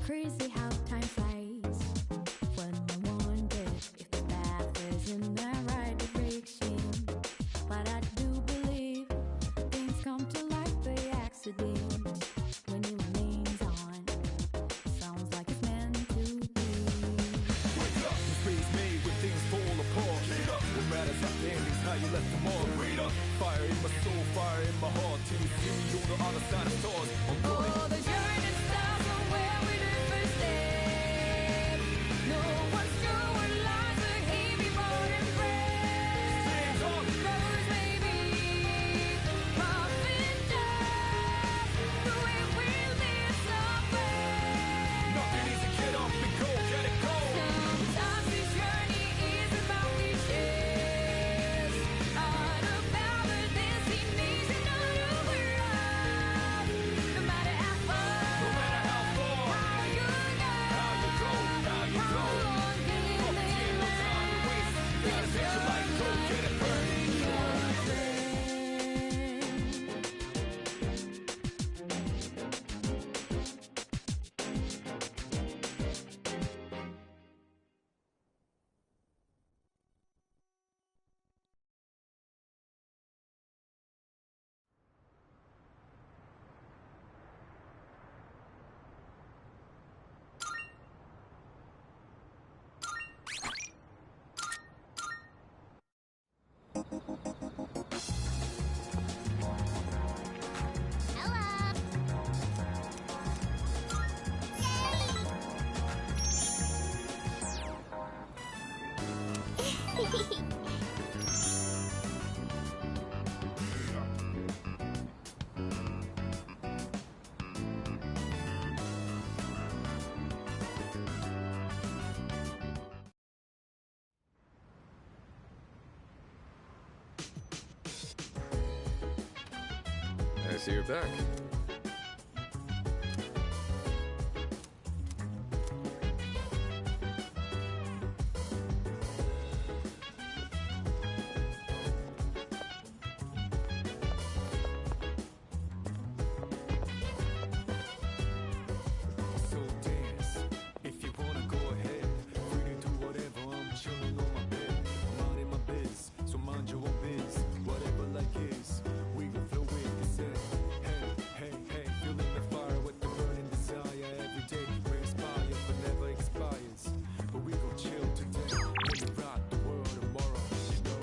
crazy how time flies when I wonder if the path is in the right direction. But I do believe things come to light by accident when it remains on. Sounds like it's meant to be. Wake up, this praise made when things fall apart. What matters at the end is how you left them all. Fire in my soul, fire in my heart. Till you see me on the other side of stars. Oh, the journey starts from where we did first step. No one's sure what lies ahead before them friends. Roads may be rough and tough, but we will be somewhere. Nothing easy, get up and go, get it go. Sometimes this journey is about riches, all about the destination of the world. No matter how far, how you go, how long can it last? Gotta take your life, go get it burning. I see you're back. So dance, if you wanna go ahead. Free to do whatever, I'm chilling on my bed. I'm minding my biz, so mind your own biz. Whatever like is, we gon' flow with this end. Hey, hey, hey, feeling the fire with the burning desire. Every day brings fire, but never expires. But we gon' chill today, when we rock the world tomorrow, you know.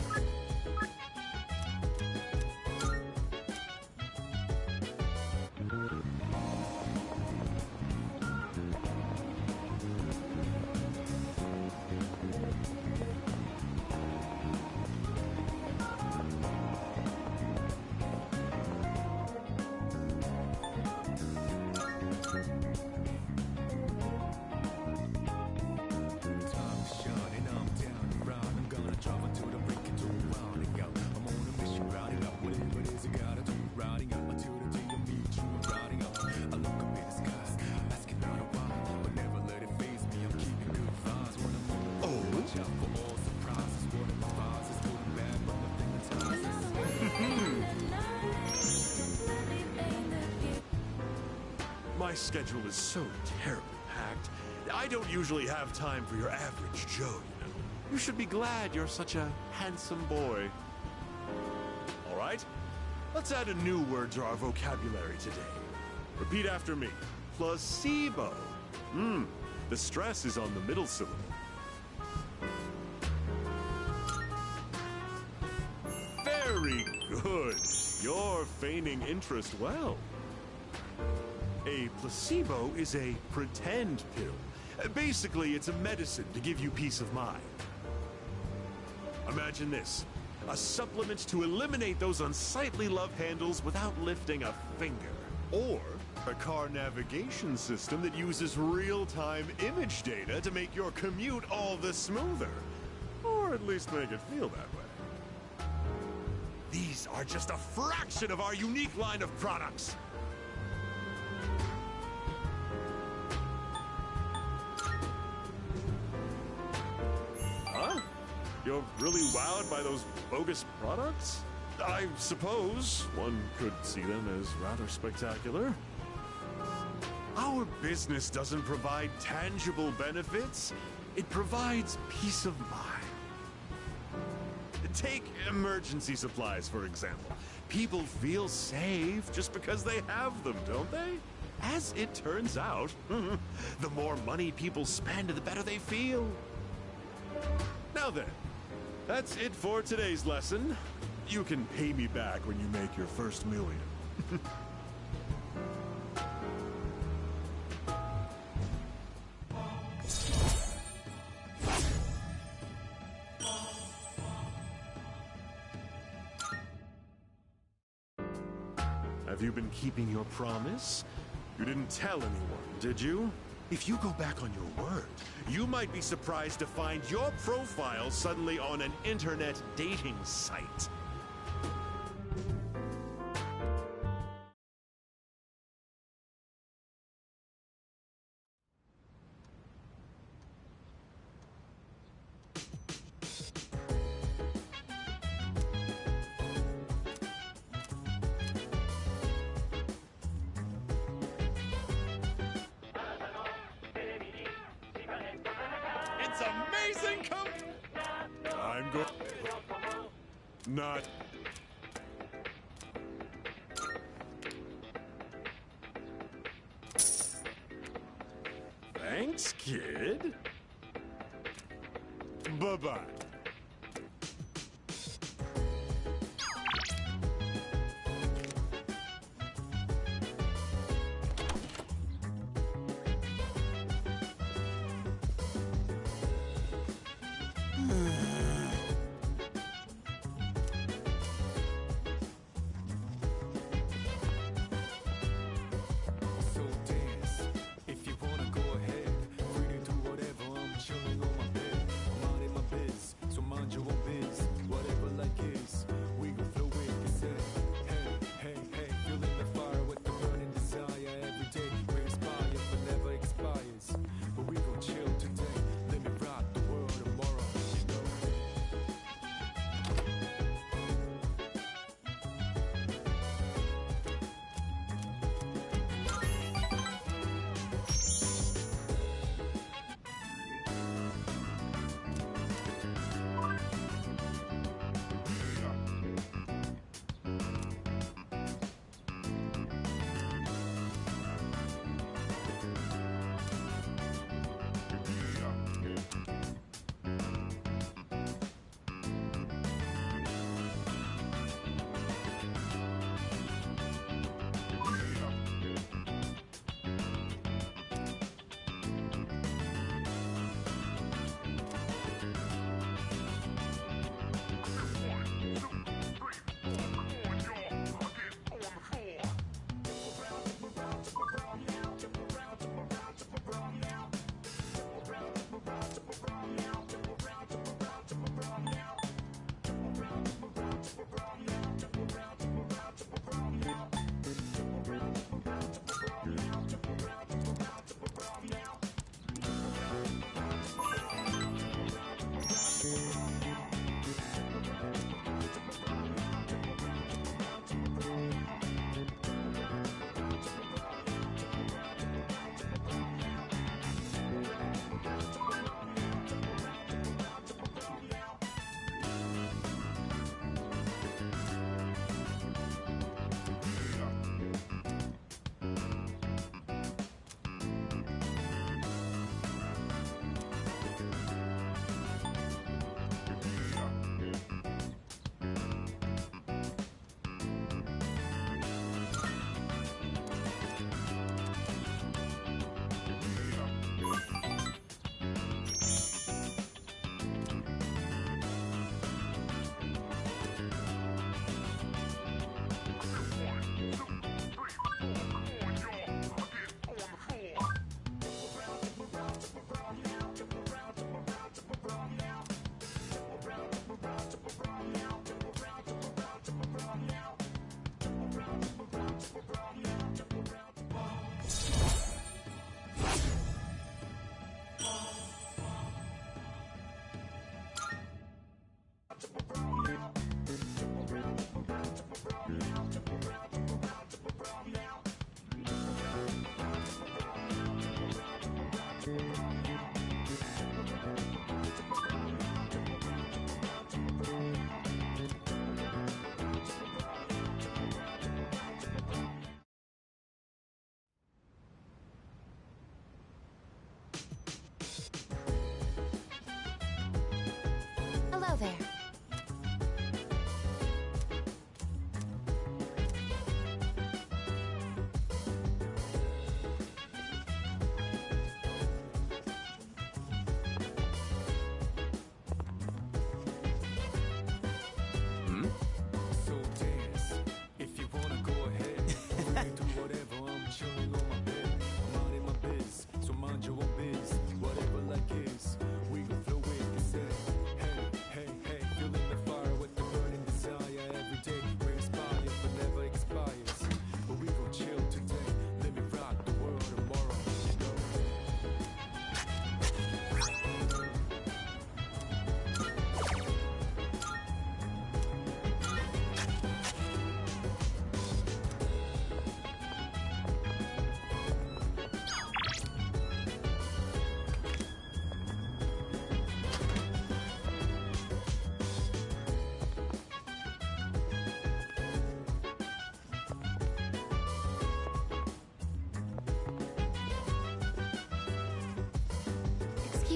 Time is shining, I'm down and round. I'm gonna drive until the break into rounding out. I'm on a mission, rounding up whatever it is I gotta do. Rounding up until the day I meet you. I'm rounding up. I look up in the skies, asking out a why, but never let it faze me. I'm keeping good vibes when I'm on the road. Watch out for all surprises. What it provides is good and bad, but nothing entices. My schedule is so terribly packed. I don't usually have time for your average Joe, you know. You should be glad you're such a handsome boy. All right, let's add a new word to our vocabulary today. Repeat after me. Placebo. The stress is on the middle syllable. Very good. You're feigning interest well. A placebo is a pretend pill. Basically, it's a medicine to give you peace of mind. Imagine this, a supplement to eliminate those unsightly love handles without lifting a finger. Or a car navigation system that uses real-time image data to make your commute all the smoother. Or at least make it feel that way. These are just a fraction of our unique line of products. Huh? You're really wowed by those bogus products? I suppose one could see them as rather spectacular. Our our business doesn't provide tangible benefits, it provides peace of mind. Take emergency supplies, for example. People feel safe just because they have them, don't they? As it turns out, the more money people spend, the better they feel. Now then, that's it for today's lesson. You can pay me back when you make your first million. Have you been keeping your promise? You didn't tell anyone, did you? If you go back on your word, you might be surprised to find your profile suddenly on an internet dating site. It's amazing! I'm going. Not. Thanks, kid. Bye-bye. So dance, if you wanna go ahead. Free to do whatever, I'm chilling on my bed. I'm out in my biz,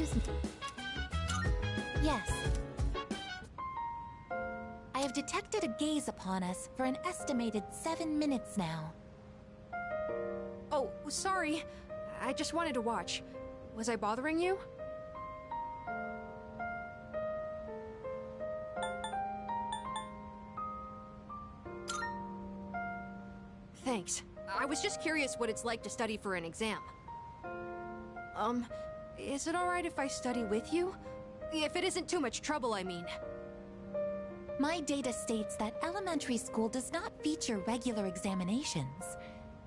Excuse me. Yes. I have detected a gaze upon us for an estimated 7 minutes now. Oh, sorry. I just wanted to watch. Was I bothering you? Thanks. I was just curious what it's like to study for an exam. Is it alright if I study with you? If it isn't too much trouble, I mean. My data states that elementary school does not feature regular examinations.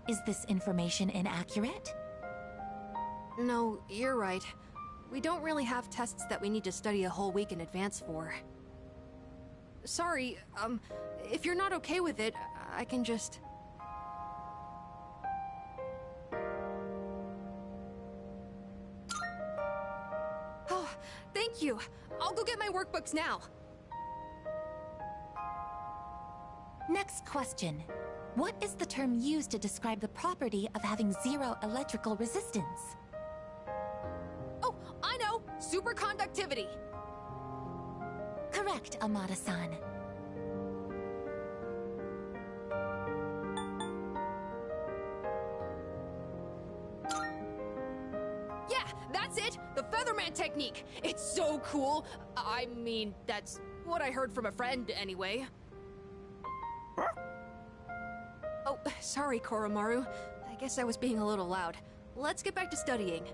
Is this information inaccurate? No, you're right. We don't really have tests that we need to study a whole week in advance for. Sorry, if you're not okay with it, I can just... Oh, thank you. I'll go get my workbooks now. Next question. What is the term used to describe the property of having zero electrical resistance? Oh, I know! Superconductivity! Correct, Amada-san. Yeah, that's it! The Featherman technique! It's so cool! I mean, that's what I heard from a friend, anyway. Oh, sorry, Koromaru. I guess I was being a little loud. Let's get back to studying.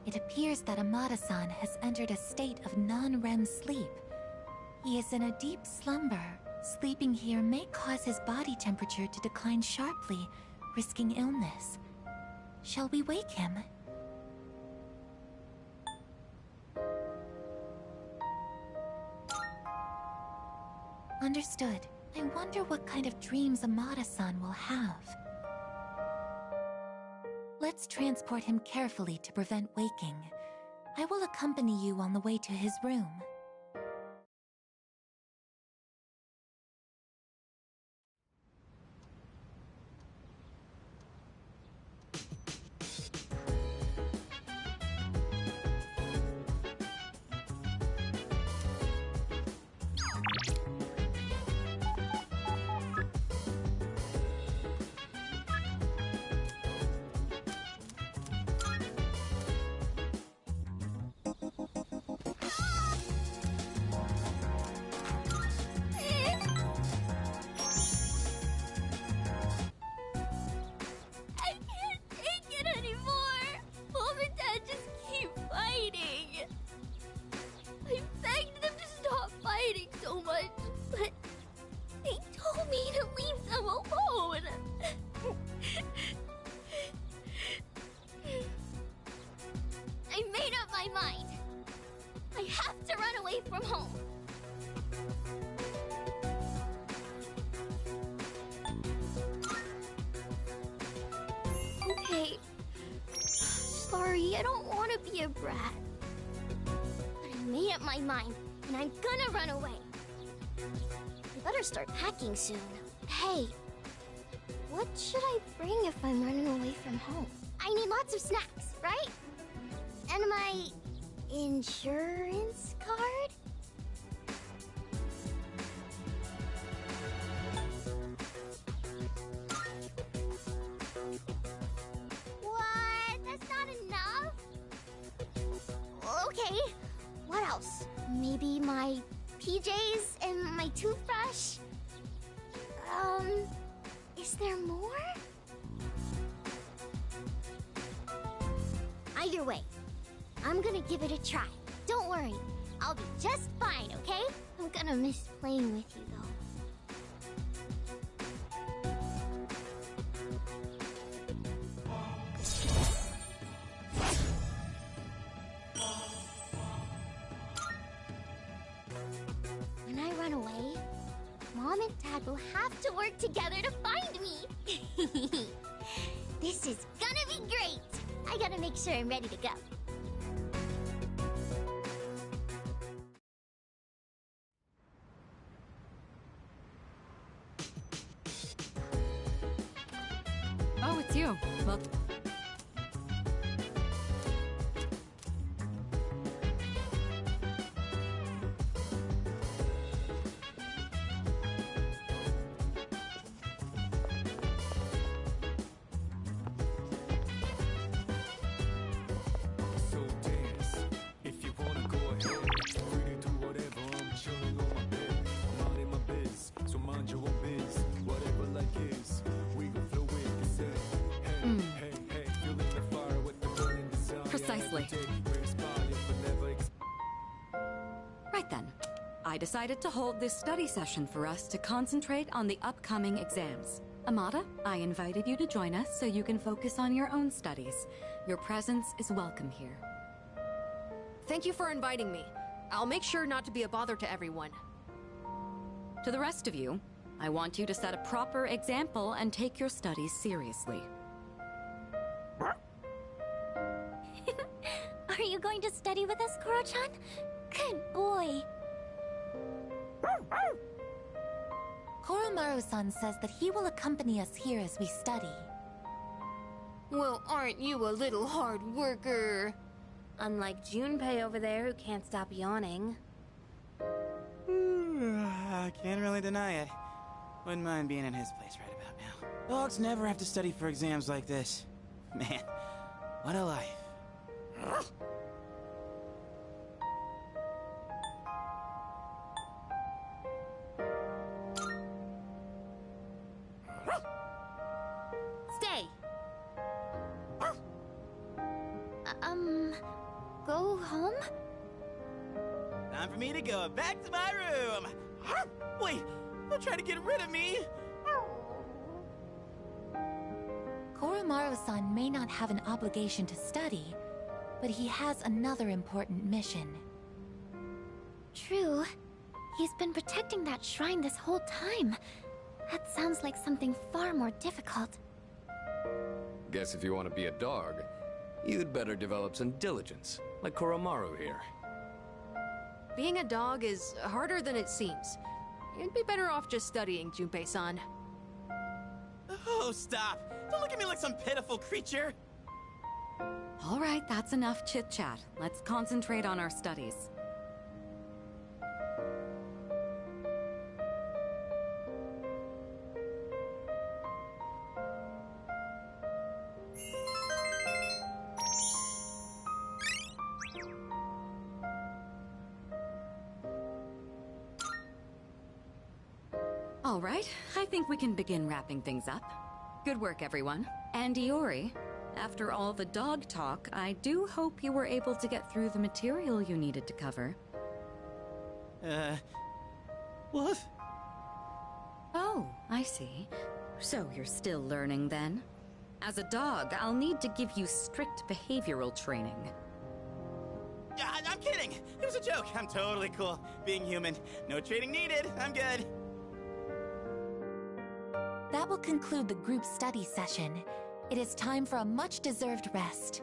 It appears that Amada-san has entered a state of non-REM sleep. He is in a deep slumber. Sleeping here may cause his body temperature to decline sharply, risking illness. Shall we wake him? Understood. I wonder what kind of dreams Amada-san will have. Let's transport him carefully to prevent waking. I will accompany you on the way to his room. I can't take it anymore! Mom and Dad just keep fighting! I begged them to stop fighting so much, but they told me to leave them alone! I made up my mind. I have to run away from home. Okay. Sorry, I don't want to be a brat. But I made up my mind, and I'm gonna run away. I better start packing soon. Hey, what should I bring if I'm running away from home? I need lots of snacks, right? And my insurance card? What? That's not enough? Okay, what else? Maybe my PJs and my toothbrush? Is there more? Either way, I'm gonna give it a try. Don't worry, I'll be just fine, okay? I'm gonna miss playing with you, though. When I run away, Mom Mom and Dad will have to work together to find me. This is gonna be great. I gotta make sure I'm ready to go. Oh, it's you. Well, So dance if you wanna go ahead. Free to do whatever. I'm chilling on my bed. I'm minding my biz, so mind your own biz. Whatever like is, we gon' flow with this. Hey, hey, hey, feeling the fire with the burning desire. Precisely. Every day we inspire, but never Right then. I decided to hold this study session for us to concentrate on the upcoming exams. Amada, I invited you to join us so you can focus on your own studies. Your presence is welcome here. thank you for inviting me. I'll make sure not to be a bother to everyone. To the rest of you, I want you to set a proper example and take your studies seriously. Are you going to study with us, Koro-chan? Good boy. Koromaru-san says that he will accompany us here as we study. Well, aren't you a little hard worker? Unlike Junpei over there who can't stop yawning. I can't really deny it. Wouldn't mind being in his place right about now. Dogs never have to study for exams like this. Man, what a life. Stay. Go home? Time for me to go back to my room. Wait, don't try to get rid of me. Koromaru-san may not have an obligation to study, but he has another important mission. True. He's been protecting that shrine this whole time. That sounds like something far more difficult. Guess if you want to be a dog, you'd better develop some diligence, like Koromaru here. Being a dog is harder than it seems. You'd be better off just studying, Junpei-san. Oh, stop. Don't look at me like some pitiful creature. All right, that's enough chit-chat. Let's concentrate on our studies. All right, I think we can begin wrapping things up. Good work, everyone. And Iori, after all the dog talk, I do hope you were able to get through the material you needed to cover. What? Oh, I see. So you're still learning then? As a dog, I'll need to give you strict behavioral training. Yeah, I'm kidding. It was a joke. I'm totally cool. Being human. No training needed. I'm good. That will conclude the group study session. It is time for a much-deserved rest.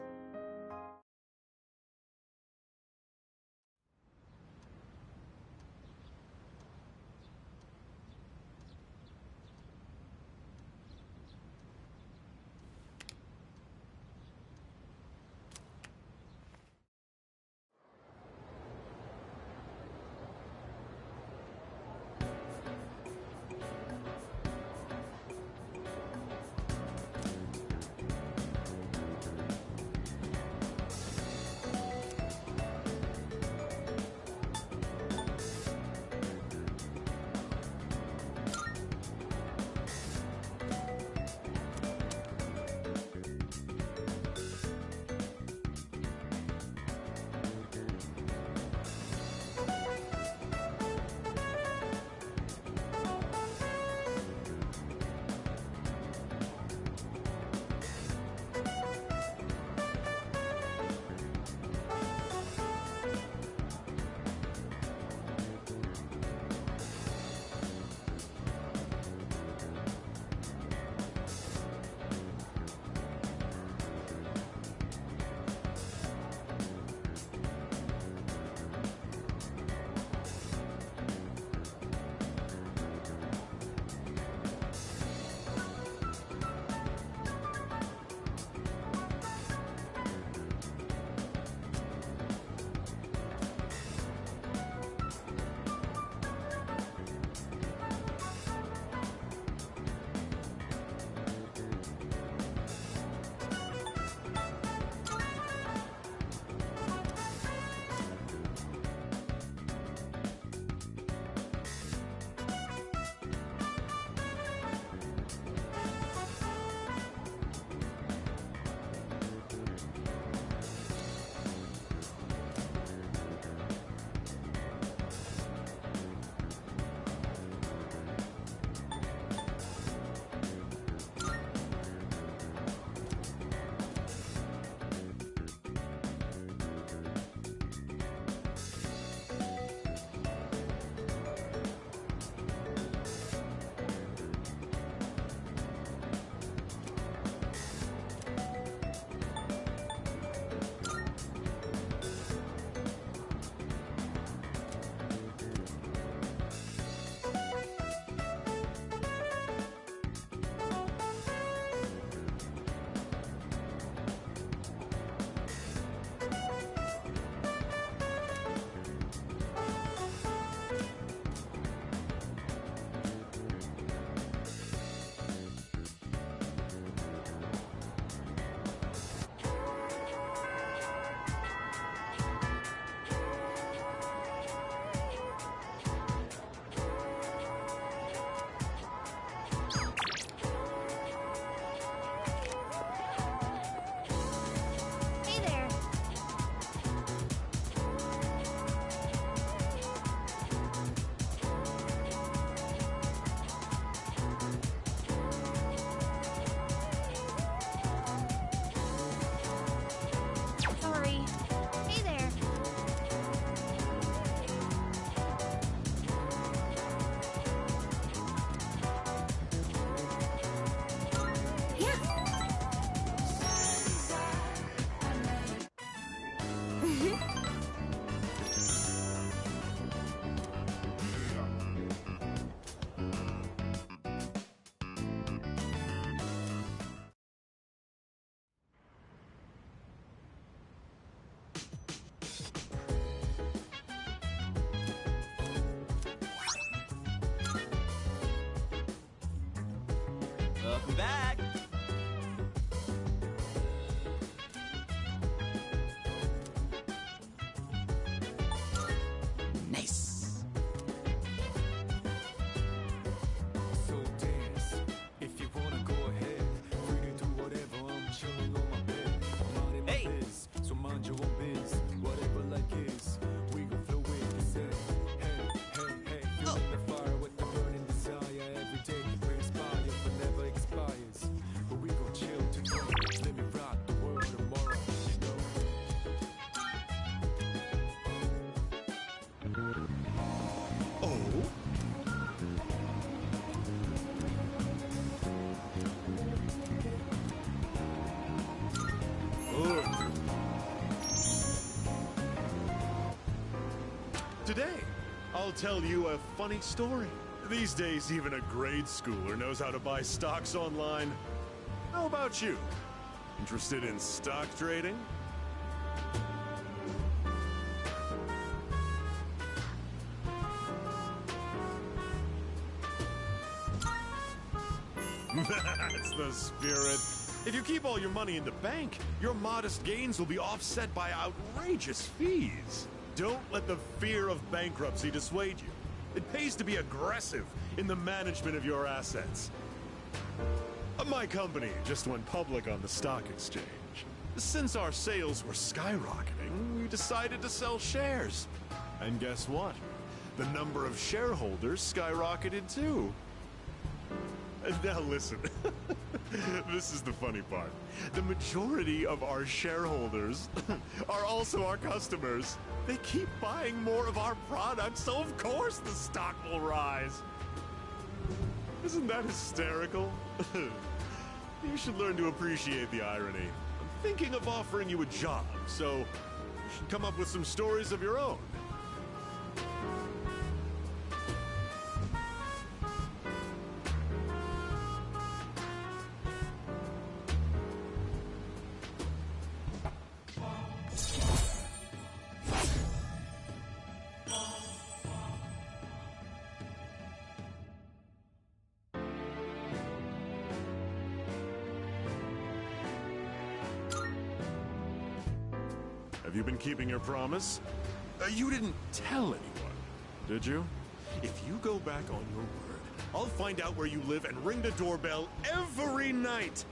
Welcome back. Nice. So dance, if you wanna go ahead. Free to do whatever, I'm chilling on my bed. I'm minding my Hey. biz, so mind your own biz. Whatever like is, we gon' flow with this. Hey, hey, hey, feeling the fire with the burning desire. Every day we inspire, but never expires. But we gon' chill today. Let me rock the world tomorrow, you know. Oh? Ugh. Today, I'll tell you a funny story. These days, even a grade schooler knows how to buy stocks online. How about you? Interested in stock trading? That's the spirit. If you keep all your money in the bank, your modest gains will be offset by outrageous fees. Don't let the fear of bankruptcy dissuade you. It pays to be aggressive in the management of your assets. My company just went public on the stock exchange. Since our sales were skyrocketing, we decided to sell shares. And guess what? The number of shareholders skyrocketed too. Now listen, this is the funny part. The majority of our shareholders are also our customers. They keep buying more of our products, so of course the stock will rise. Isn't that hysterical? You should learn to appreciate the irony. I'm thinking of offering you a job, so you should come up with some stories of your own. Have you been keeping your promise? You didn't tell anyone, did you? If you go back on your word, I'll find out where you live and ring the doorbell every night.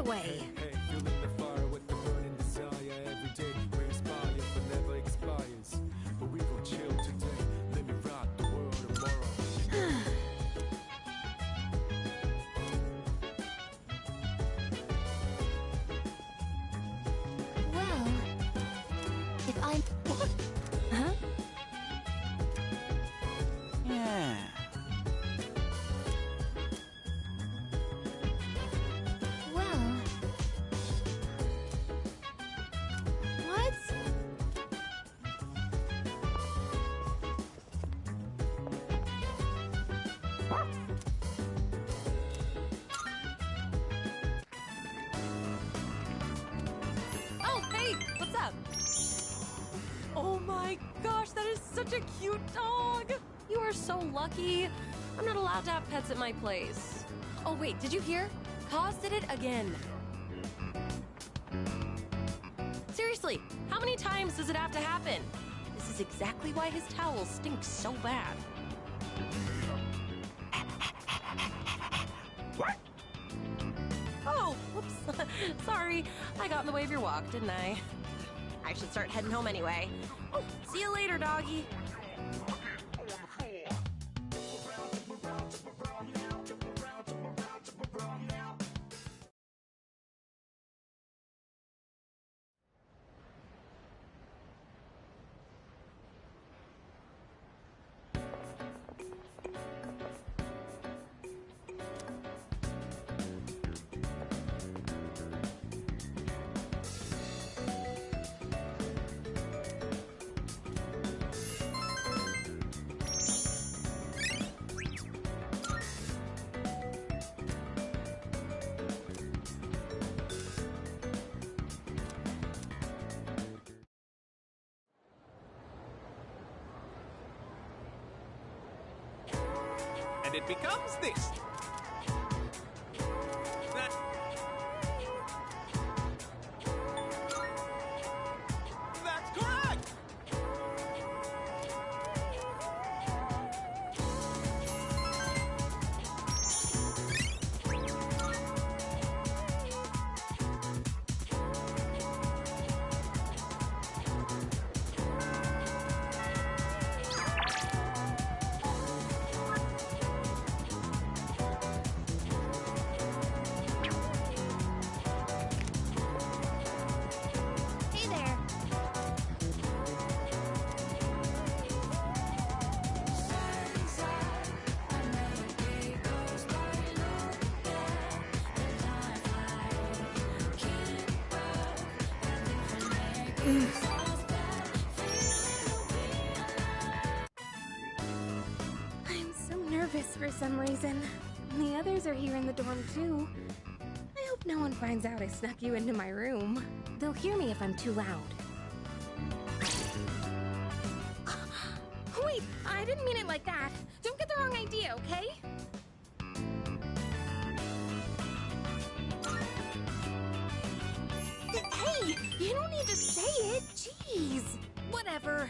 away. Hey, fueling the fire with the burning desire. Every day we inspire, but never expires. But we gon' chill today. Let me rock the world tomorrow. Well, if I... Huh? Yeah. Well... What? Oh, hey, what's up? Oh my gosh, that is such a cute dog! You are so lucky. I'm not allowed to have pets at my place. Oh wait, did you hear? Kaz did it again. Seriously, how many times does it have to happen? This is exactly why his towel stinks so bad. Oh, whoops. Sorry, I got in the way of your walk, didn't I? I should start heading home anyway. Oh, see you later, doggy. And it becomes this. That's correct! Hey there. I'm so nervous for some reason. The others are here in the dorm too. I hope no one finds out I snuck you into my room. They'll hear me if I'm too loud. Wait, I didn't mean it like that. Don't get the wrong idea, okay? Hey, you don't need to say it. Jeez. Whatever.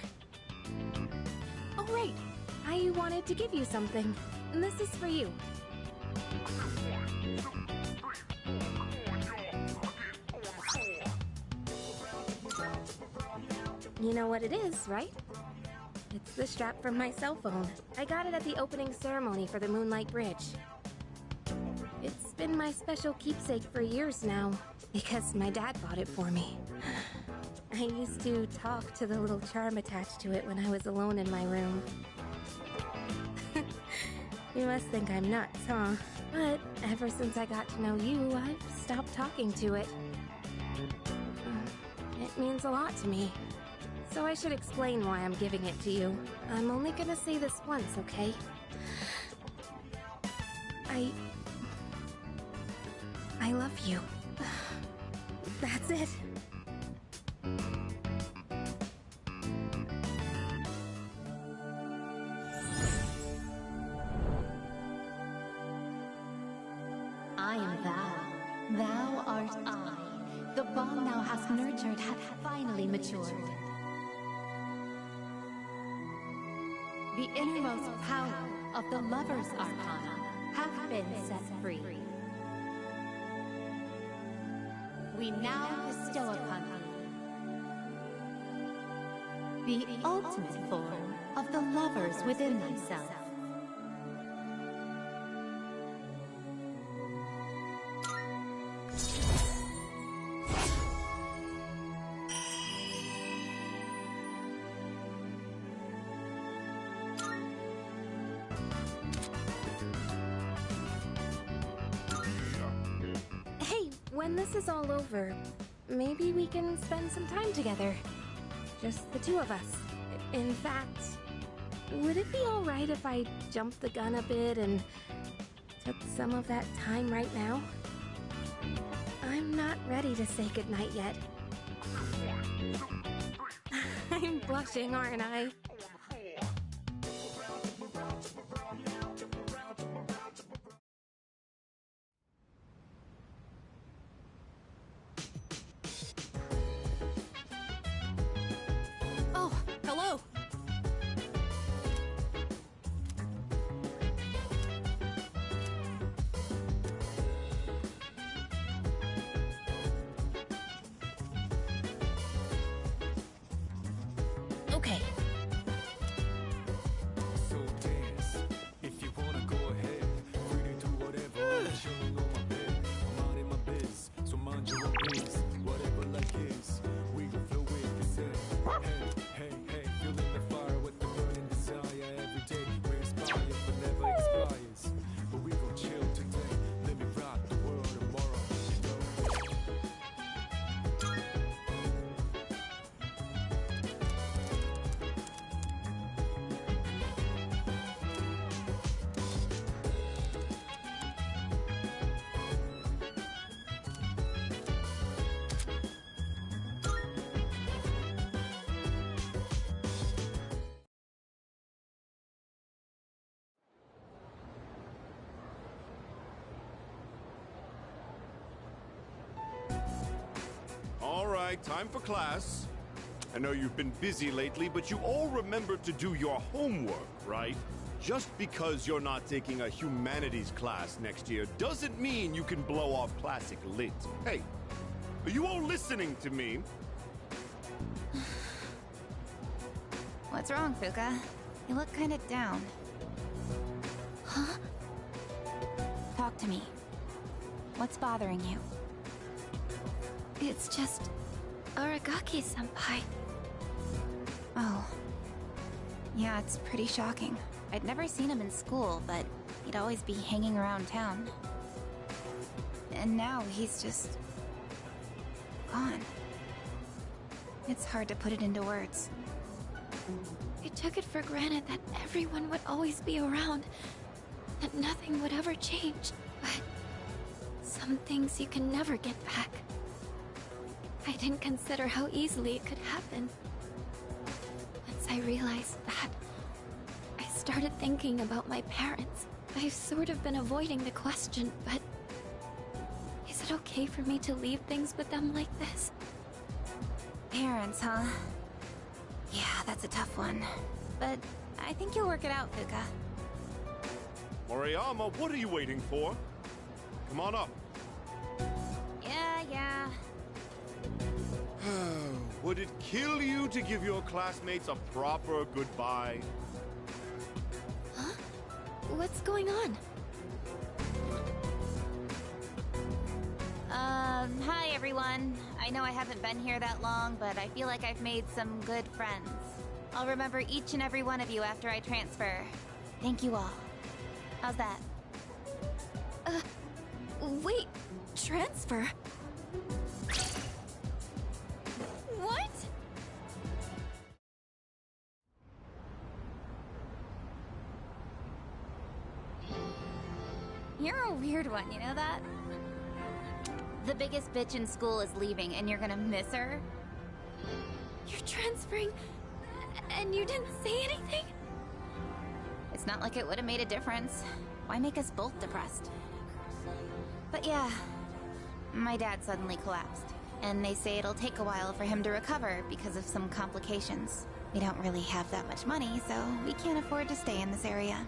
Oh, right. I wanted to give you something. This is for you. You know what it is, right? It's the strap from my cell phone. I got it at the opening ceremony for the Moonlight Bridge. It's been my special keepsake for years now, because my dad bought it for me. I used to talk to the little charm attached to it when I was alone in my room. You must think I'm nuts, huh? But ever since I got to know you, I've stopped talking to it. It means a lot to me. So I should explain why I'm giving it to you. I'm only gonna say this once, okay? I love you. That's it. I am thou. Thou art I. The bond thou hast nurtured hath finally matured. The innermost power of the lover's arcana hath been set free. we now bestow upon thee the ultimate form of the lovers within thyself. Hey, when this is all over, maybe we can spend some time together. Just the two of us. In fact, would it be alright if I jumped the gun a bit and took some of that time right now? I'm not ready to say goodnight yet. I'm blushing, aren't I? Oh, hello. Okay. So dance. If you wanna go ahead, free to do whatever. I'm chilling on my bed. I'm minding my biz, so mind your own biz. Whatever life is, we gon' flow with this. Hey, hey, hey, feeling the fire with the burning desire. Every day we're inspired, but never expires. But we gon' chill today. Let me rock the world tomorrow. You know? All right, time for class. I know you've been busy lately, but you all remember to do your homework, right? Just because you're not taking a humanities class next year doesn't mean you can blow off classic lit. Hey, are you all listening to me? What's wrong, Fuka? You look kind of down. Huh? Talk to me. What's bothering you? It's just Aragaki-senpai. Oh. Yeah, it's pretty shocking. I'd never seen him in school, but he'd always be hanging around town. And now he's just... gone. It's hard to put it into words. I took it for granted that everyone would always be around, that nothing would ever change, but some things you can never get back. I didn't consider how easily it could happen. Once I realized that, I started thinking about my parents. I've sort of been avoiding the question, but is it okay for me to leave things with them like this? Parents, huh? Yeah, that's a tough one. But I think you'll work it out, Fuka. Moriyama, what are you waiting for? Come on up. Yeah. Would it kill you to give your classmates a proper goodbye? Huh? What's going on? Hi everyone. I know I haven't been here that long, but I feel like I've made some good friends. I'll remember each and every one of you after I transfer. Thank you all. How's that? Wait, transfer? What? You're a weird one, you know that? The biggest bitch in school is leaving, and you're gonna miss her? You're transferring, and you didn't say anything? It's not like it would have made a difference. Why make us both depressed? But yeah, my dad suddenly collapsed, and they say it'll take a while for him to recover because of some complications. We don't really have that much money, so we can't afford to stay in this area.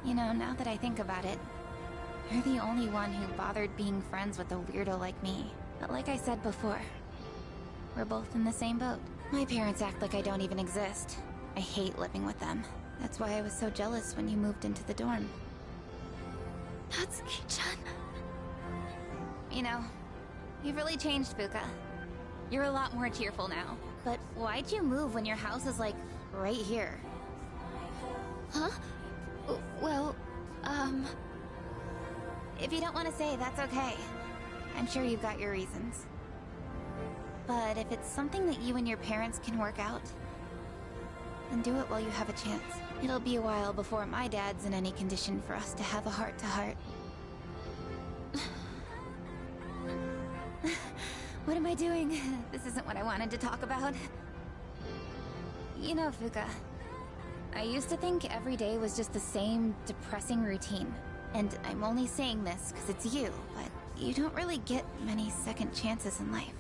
You know, now that I think about it, You're the only one who bothered being friends with a weirdo like me. But like I said before, we're both in the same boat. My parents act like I don't even exist. I hate living with them. That's why I was so jealous when you moved into the dorm. Natsuki-chan. You know, you've really changed, Fuka. You're a lot more cheerful now. But why'd you move when your house is, like, right here? Huh? Well, If you don't want to say, that's okay. I'm sure you've got your reasons. But if it's something that you and your parents can work out, then do it while you have a chance. It'll be a while before my dad's in any condition for us to have a heart-to-heart. What am I doing? This isn't what I wanted to talk about. You know, Fuka, I used to think every day was just the same depressing routine. And I'm only saying this because it's you, but you don't really get many second chances in life.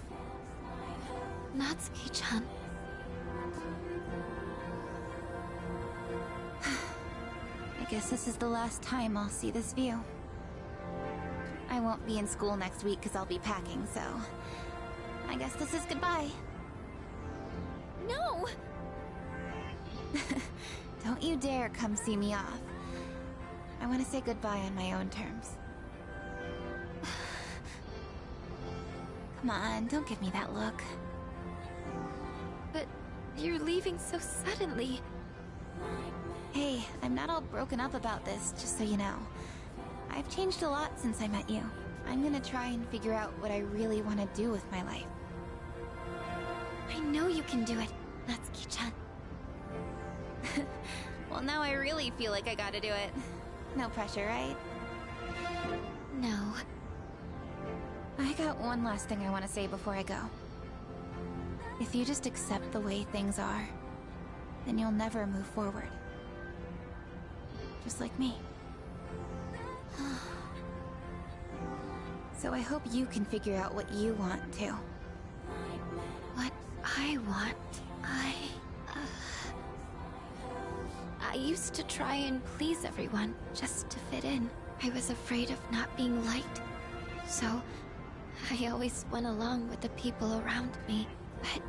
Natsuki-chan. I guess this is the last time I'll see this view. I won't be in school next week because I'll be packing, so... I guess this is goodbye. No! Don't you dare come see me off. I want to say goodbye on my own terms. Come on, don't give me that look. But you're leaving so suddenly. Hey, I'm not all broken up about this, just so you know. I've changed a lot since I met you. I'm gonna try and figure out what I really want to do with my life. I know you can do it, Natsuki-chan. Well, now I really feel like I gotta do it. No pressure, right? No. I got one last thing I want to say before I go. If you just accept the way things are, then you'll never move forward. Just like me. So I hope you can figure out what you want, too. What I want, I used to try and please everyone, just to fit in. I was afraid of not being liked. So, I always went along with the people around me. But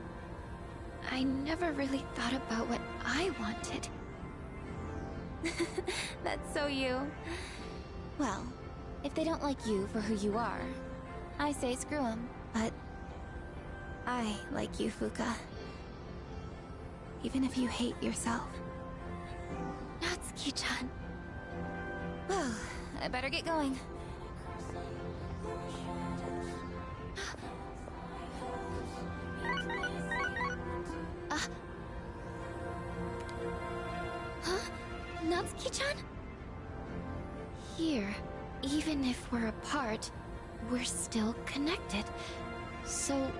I never really thought about what I wanted. That's so you. Well, if they don't like you for who you are, I say screw them. But I like you, Fuka. Even if you hate yourself. Natsuki-chan. Well, I better get going. Huh? Natsuki-chan? Here, even if we're apart, we're still connected. So,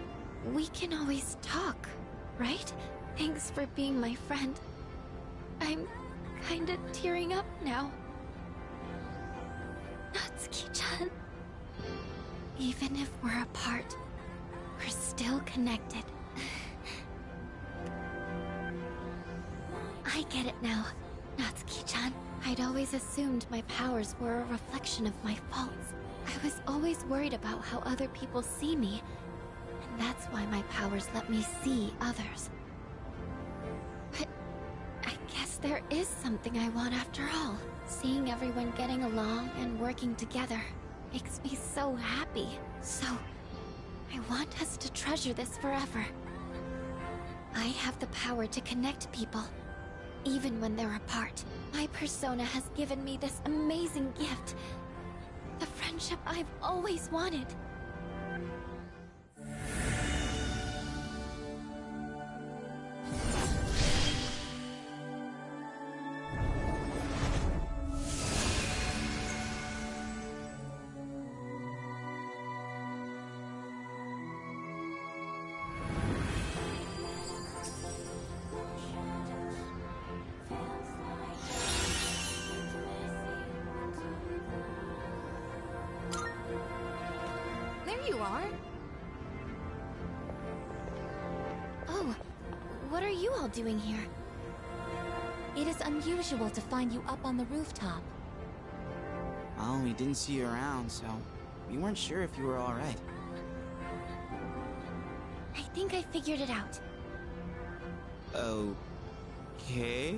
we can always talk, right? Thanks for being my friend. I'm kinda tearing up now. Natsuki-chan. Even if we're apart, we're still connected. I get it now, Natsuki-chan. I'd always assumed my powers were a reflection of my faults. I was always worried about how other people see me, and that's why my powers let me see others. But I guess there is something I want after all. Seeing everyone getting along and working together makes me so happy. So, I want us to treasure this forever. I have the power to connect people, even when they're apart. My persona has given me this amazing gift. The friendship I've always wanted. You are? Oh, what are you all doing here? It is unusual to find you up on the rooftop. Well, we didn't see you around, so we weren't sure if you were alright. I think I figured it out. Okay?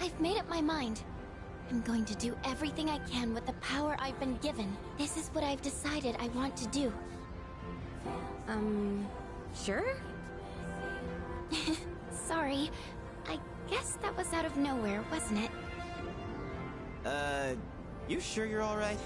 I've made up my mind. I'm going to do everything I can with the power I've been given. This is what I've decided I want to do. Sure? Sorry. I guess that was out of nowhere, wasn't it? You sure you're alright?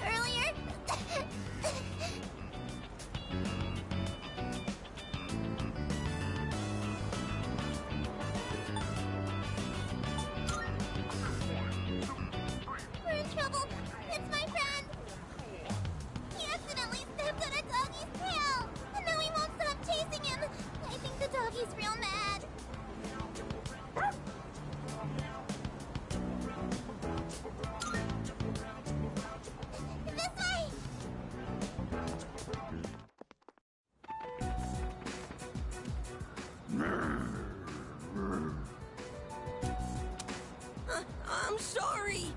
Earlier? We're in trouble. It's my friend. He accidentally stepped on a doggy's tail. And now he won't stop chasing him. I think the doggy's real mad. This way! I'm sorry.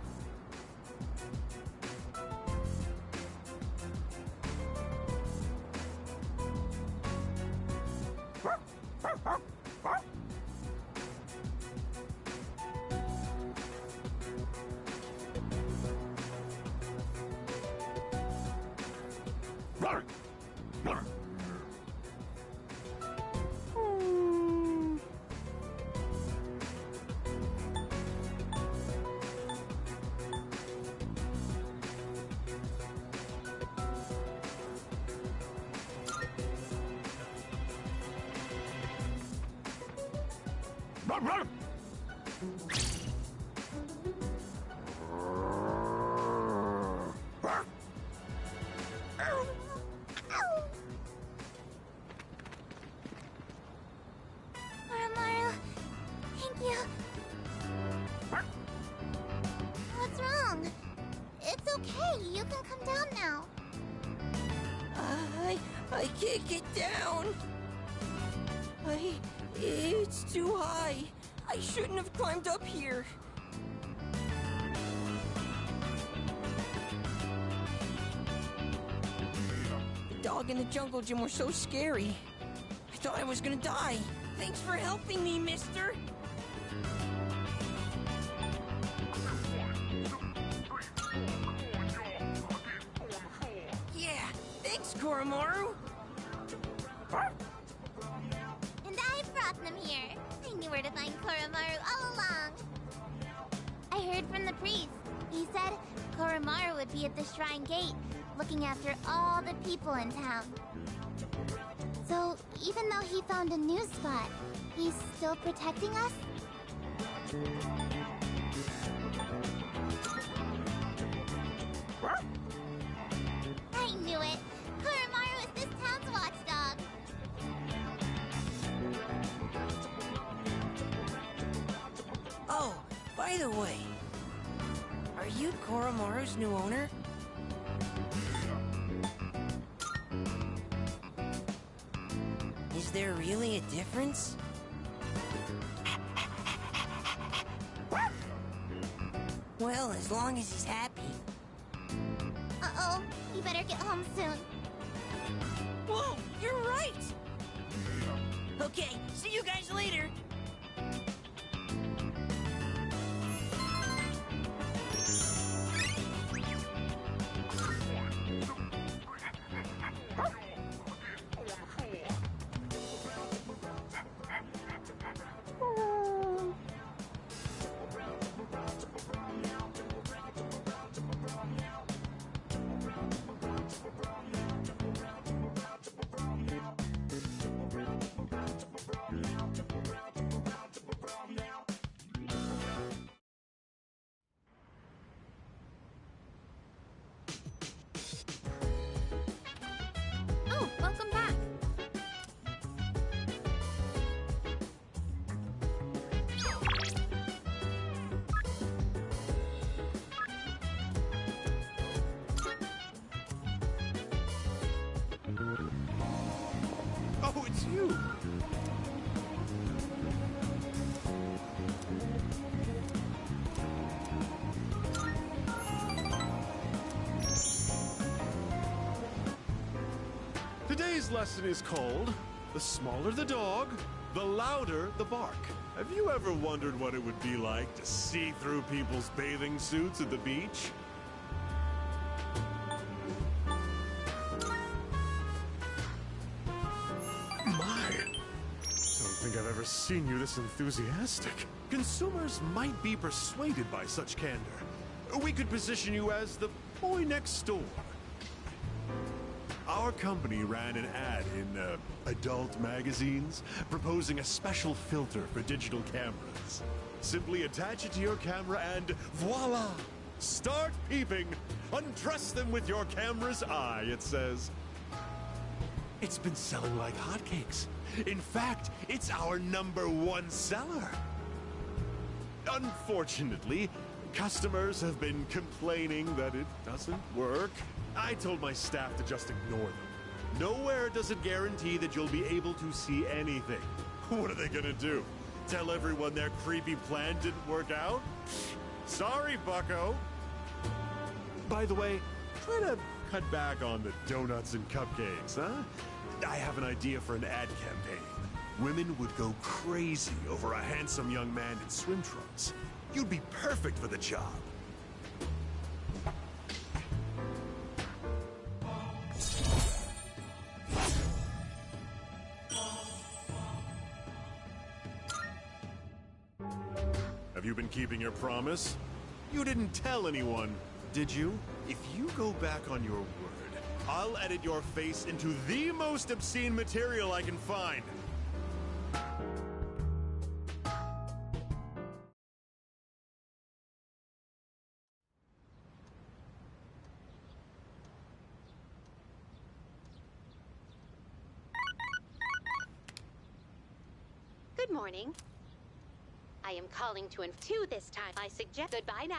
Koromaru, thank you. What's wrong? It's okay. You can come down now. I can't get down. It's too high. I shouldn't have climbed up here. The dog and the jungle gym were so scary. I thought I was gonna die. Thanks for helping me, mister. Yeah, thanks, Koromaru. And I brought them here. I knew where to find Koromaru all along. I heard from the priest. He said Koromaru would be at the shrine gate, looking after all the people in town. So, even though he found a new spot, he's still protecting us? I knew it! Koromaru is this town's watchdog! Oh, by the way, are you Koromaru's new owner? Is there really a difference? Well, as long as he's happy. Uh-oh, you better get home soon. Whoa, you're right! Okay, see you guys later. Oh, welcome back. Oh, it's you! Today's lesson is called The Smaller the Dog, the Louder the Bark. Have you ever wondered what it would be like to see through people's bathing suits at the beach? My, don't think I've ever seen you this enthusiastic. Consumers might be persuaded by such candor. We could position you as the boy next door. Our company ran an ad in adult magazines proposing a special filter for digital cameras. Simply attach it to your camera and voila! Start peeping! Undress them with your camera's eye, it says. It's been selling like hotcakes. In fact, it's our #1 seller. Unfortunately, customers have been complaining that it doesn't work. I told my staff to just ignore them. Nowhere does it guarantee that you'll be able to see anything. What are they gonna do? Tell everyone their creepy plan didn't work out? Sorry, bucko. By the way, try to cut back on the donuts and cupcakes, huh? I have an idea for an ad campaign. Women would go crazy over a handsome young man in swim trunks. You'd be perfect for the job. Have you been keeping your promise? You didn't tell anyone, did you? If you go back on your word, I'll edit your face into the most obscene material I can find. Good morning. I am calling to two this time. I suggest goodbye now.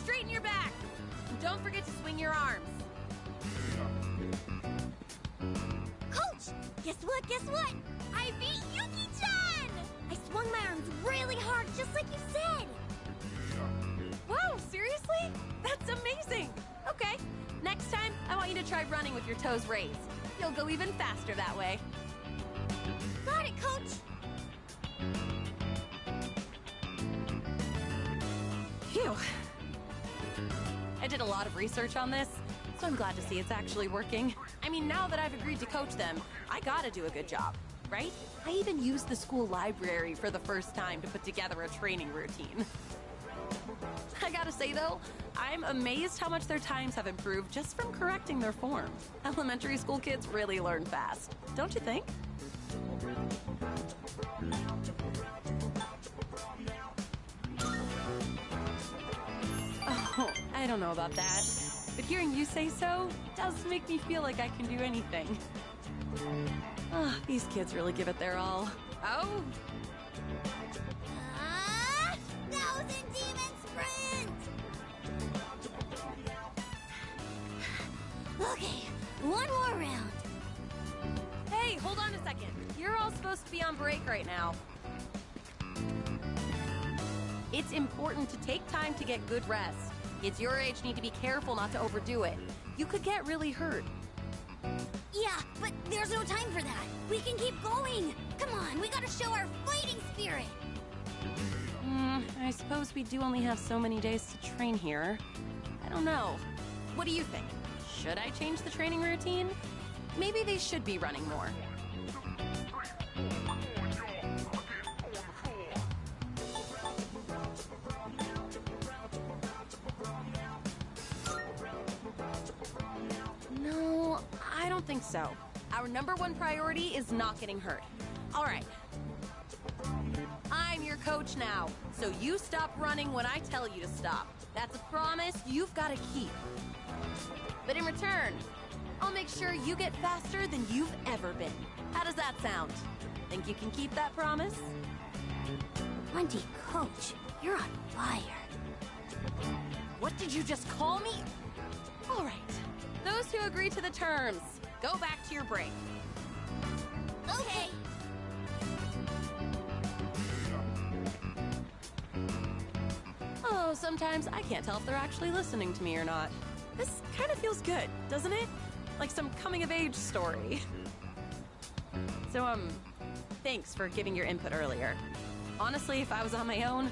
Straighten your back! And don't forget to swing your arms. Coach! Guess what? Guess what? I beat Yuki-chan! I swung my arms really hard, just like you said. Wow, seriously? That's amazing! Okay, next time, I want you to try running with your toes raised. You'll go even faster that way. Got it, Coach! Phew. I did a lot of research on this, so I'm glad to see it's actually working. I mean, now that I've agreed to coach them, I gotta do a good job, right? I even used the school library for the first time to put together a training routine. I gotta say though, I'm amazed how much their times have improved just from correcting their form. Elementary school kids really learn fast, don't you think? Oh, I don't know about that, but hearing you say so does make me feel like I can do anything. Ah, these kids really give it their all. Oh! Thousand Demon Sprint! Okay, one more round. Hey, hold on a second. You're all supposed to be on break right now. It's important to take time to get good rest. Kids your age need to be careful not to overdo it. You could get really hurt. Yeah, but there's no time for that. We can keep going. Come on, we gotta show our fighting spirit. I suppose we do only have so many days to train here. I don't know. What do you think? Should I change the training routine? Maybe they should be running more. No, I don't think so. Our #1 priority is not getting hurt. All right. I'm your coach now, so you stop running when I tell you to stop. That's a promise you've got to keep. But in return, I'll make sure you get faster than you've ever been. How does that sound? Think you can keep that promise? Wendy, coach, you're on fire. What did you just call me? All right. Those who agree to the terms, go back to your break. Okay. Oh, sometimes I can't tell if they're actually listening to me or not. This kind of feels good, doesn't it? Like some coming-of-age story. So, thanks for giving your input earlier. Honestly, if I was on my own,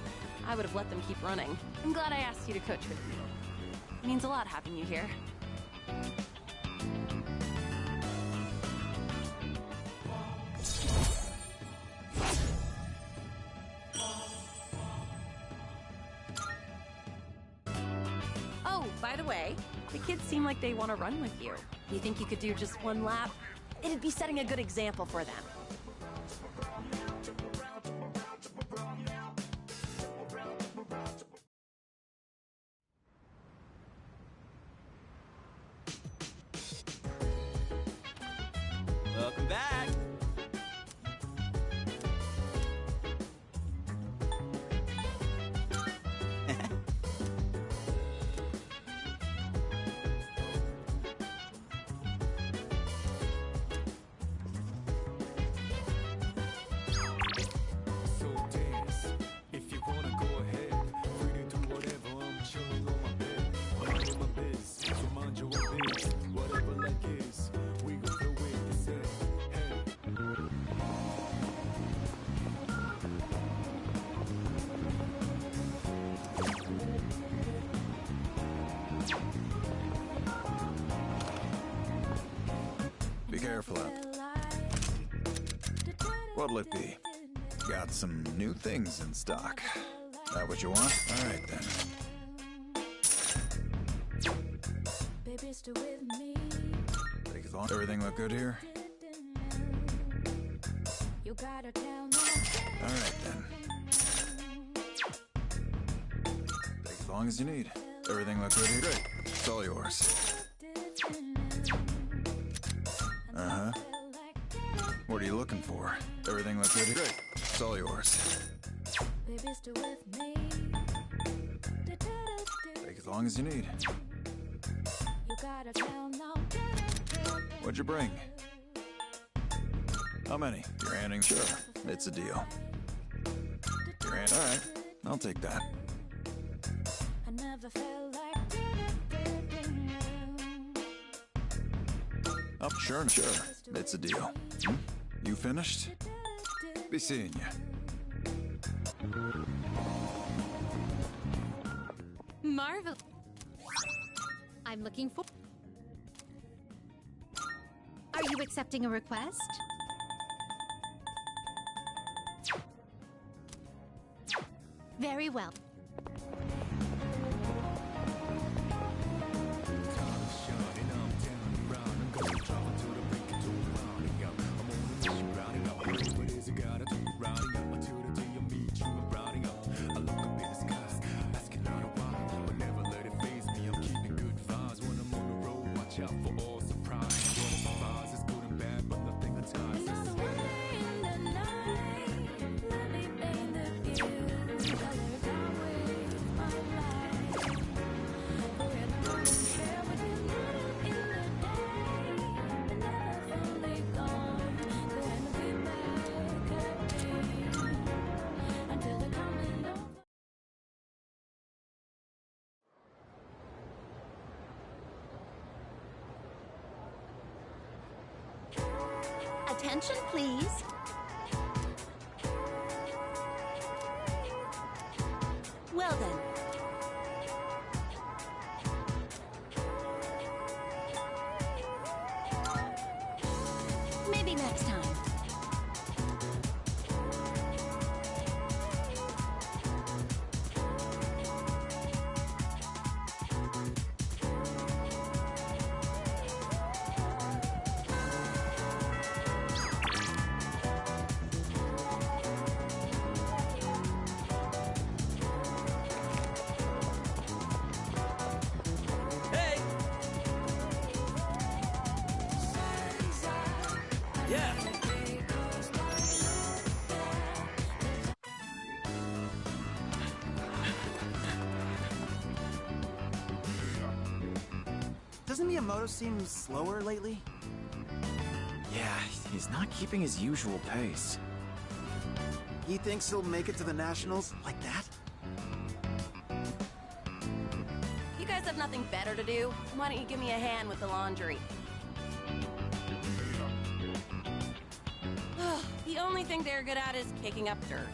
I would have let them keep running. I'm glad I asked you to coach with me. It means a lot having you here. Oh, by the way, the kids seem like they want to run with you. You think you could do just one lap? It'd be setting a good example for them. Welcome back. So dance, if you wanna go ahead. Free to do whatever, I'm chilling on my bed. Minding my biz, so mind your own biz. Whatever like is, we gon' throw it to say, hey. Be careful out there. What'll it be? Got some new things in stock. That what you want? All right then. Take as long. Everything look good here? All right then. Take as long as you need. Everything look good here? Great. It's all yours. Uh-huh. What are you looking for? Everything look good here? Great. It's all yours. Take as long as you need. What'd you bring? How many? You're handing? Sure. It's a deal. You're hand. All right. I'll take that. Oh, sure. It's a deal. You finished? Be seeing you. Marvel. I'm looking for. Are you accepting a request? Very well. Attention, please. Well then. Maybe next time. Yeah. Doesn't Miyamoto seem slower lately? Yeah, he's not keeping his usual pace. He thinks he'll make it to the Nationals like that? You guys have nothing better to do? Why don't you give me a hand with the laundry? The only thing they're good at is kicking up dirt.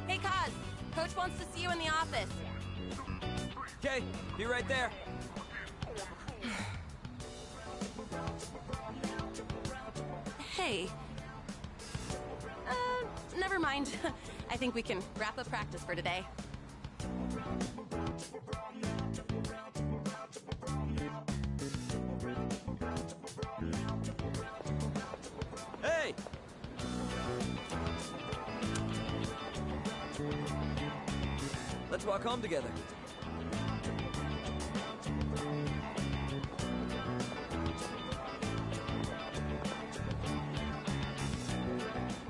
Hey, Kaz! Coach wants to see you in the office. Okay, be right there. Hey. Never mind. I think we can wrap up practice for today. Hey! Let's walk home together.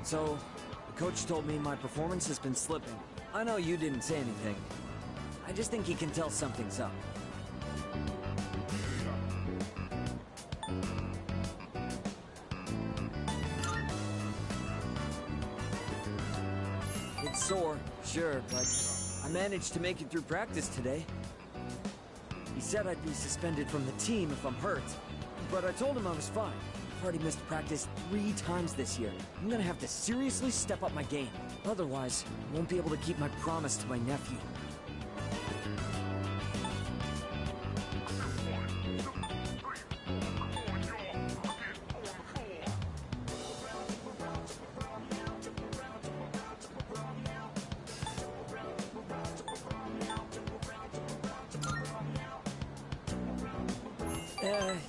So, the coach told me my performance has been slipping. I know you didn't say anything. I just think he can tell something's up. It's sore, sure, but I managed to make it through practice today. He said I'd be suspended from the team if I'm hurt, but I told him I was fine. I've already missed practice 3 times this year. I'm gonna have to seriously step up my game. Otherwise, I won't be able to keep my promise to my nephew.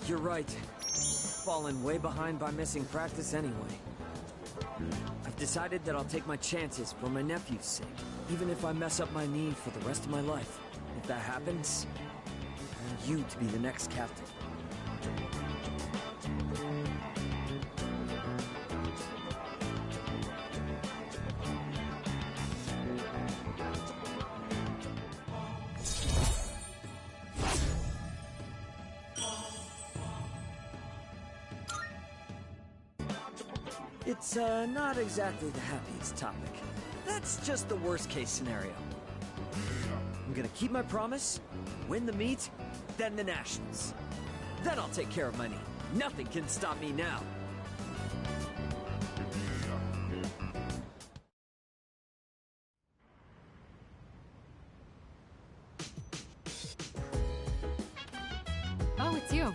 You're right. Fallen way behind by missing practice anyway. I've decided that I'll take my chances for my nephew's sake, even if I mess up my knee for the rest of my life. If that happens, I want you to be the next captain. It's not exactly the happiest topic. That's just the worst-case scenario. I'm gonna keep my promise, win the meet, then the Nationals. Then I'll take care of my knee. Nothing can stop me now. it's you.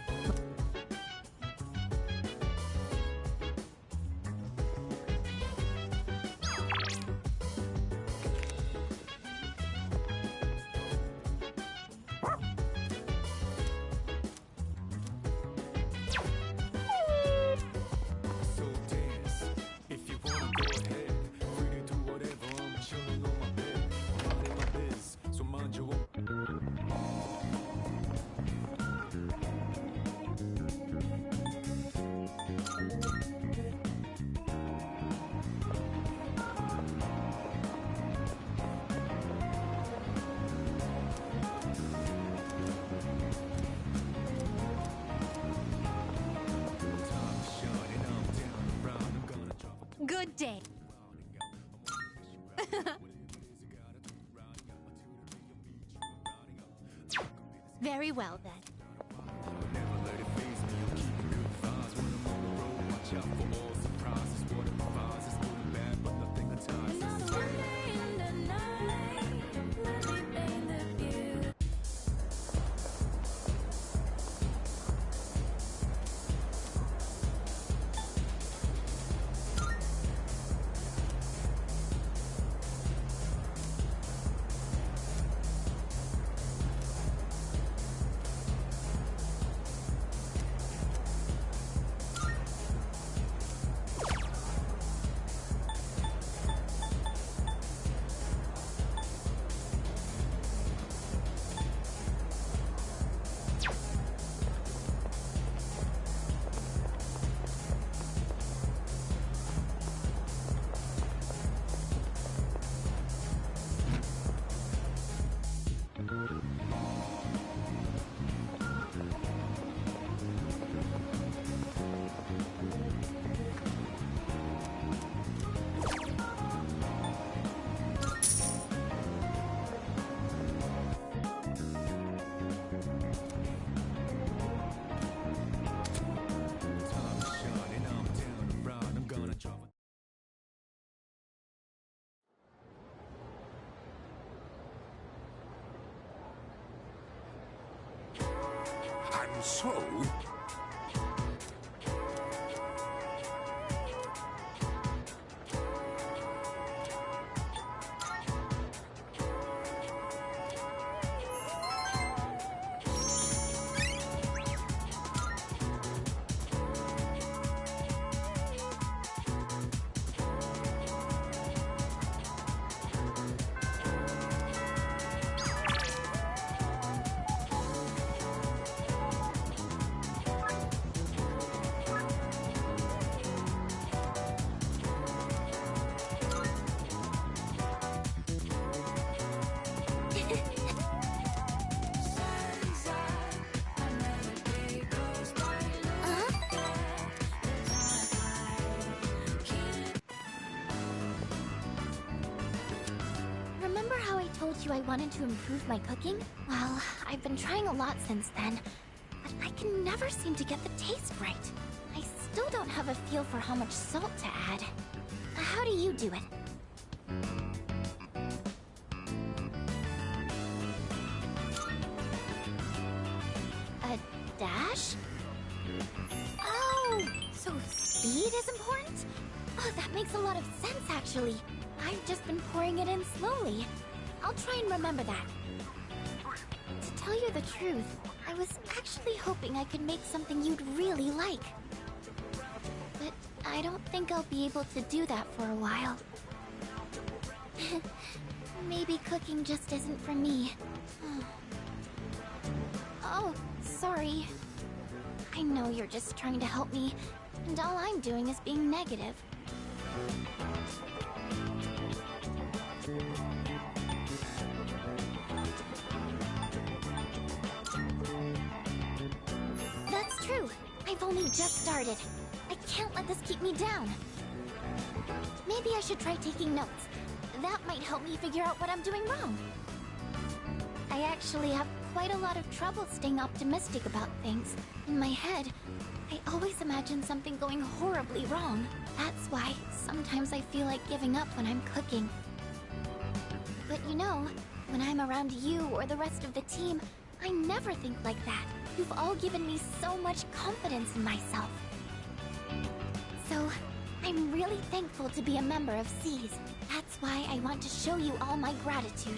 So dance. If you wanna go ahead, free to do whatever. I'm chilling on my bed, minding my biz. So mind your own. Good day. Very well then. And so... Remember how I told you I wanted to improve my cooking? Well, I've been trying a lot since then, but I can never seem to get the taste right. I still don't have a feel for how much salt to add. How do you do it? A dash? Oh, so speed is important? Oh, that makes a lot of sense, actually. I've just been pouring it in slowly. I'll try and remember that. To tell you the truth, I was actually hoping I could make something you'd really like. But I don't think I'll be able to do that for a while. Maybe cooking just isn't for me. Oh, sorry. I know you're just trying to help me, and all I'm doing is being negative. That's true. I've only just started. I can't let this keep me down. Maybe I should try taking notes. That might help me figure out what I'm doing wrong. I actually have quite a lot of trouble staying optimistic about things. In my head, I always imagine something going horribly wrong. That's why sometimes I feel like giving up when I'm cooking. But you know, when I'm around you or the rest of the team, I never think like that. You've all given me so much confidence in myself. So, I'm really thankful to be a member of SEAS. That's why I want to show you all my gratitude.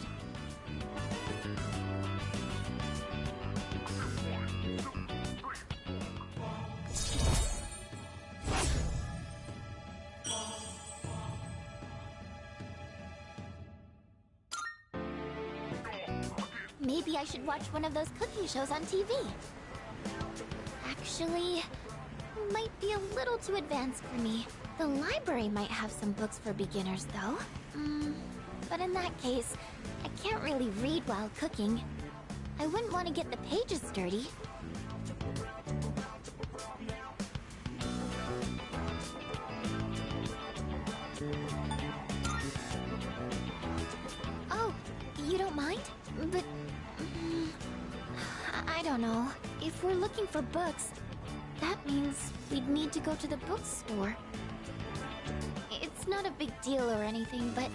Maybe I should watch one of those cooking shows on TV. Actually, might be a little too advanced for me. The library might have some books for beginners, though. But in that case, I can't really read while cooking. I wouldn't want to get the pages dirty. Oh, you don't mind? But... I don't know. If we're looking for books, that means we'd need to go to the bookstore. It's not a big deal or anything, but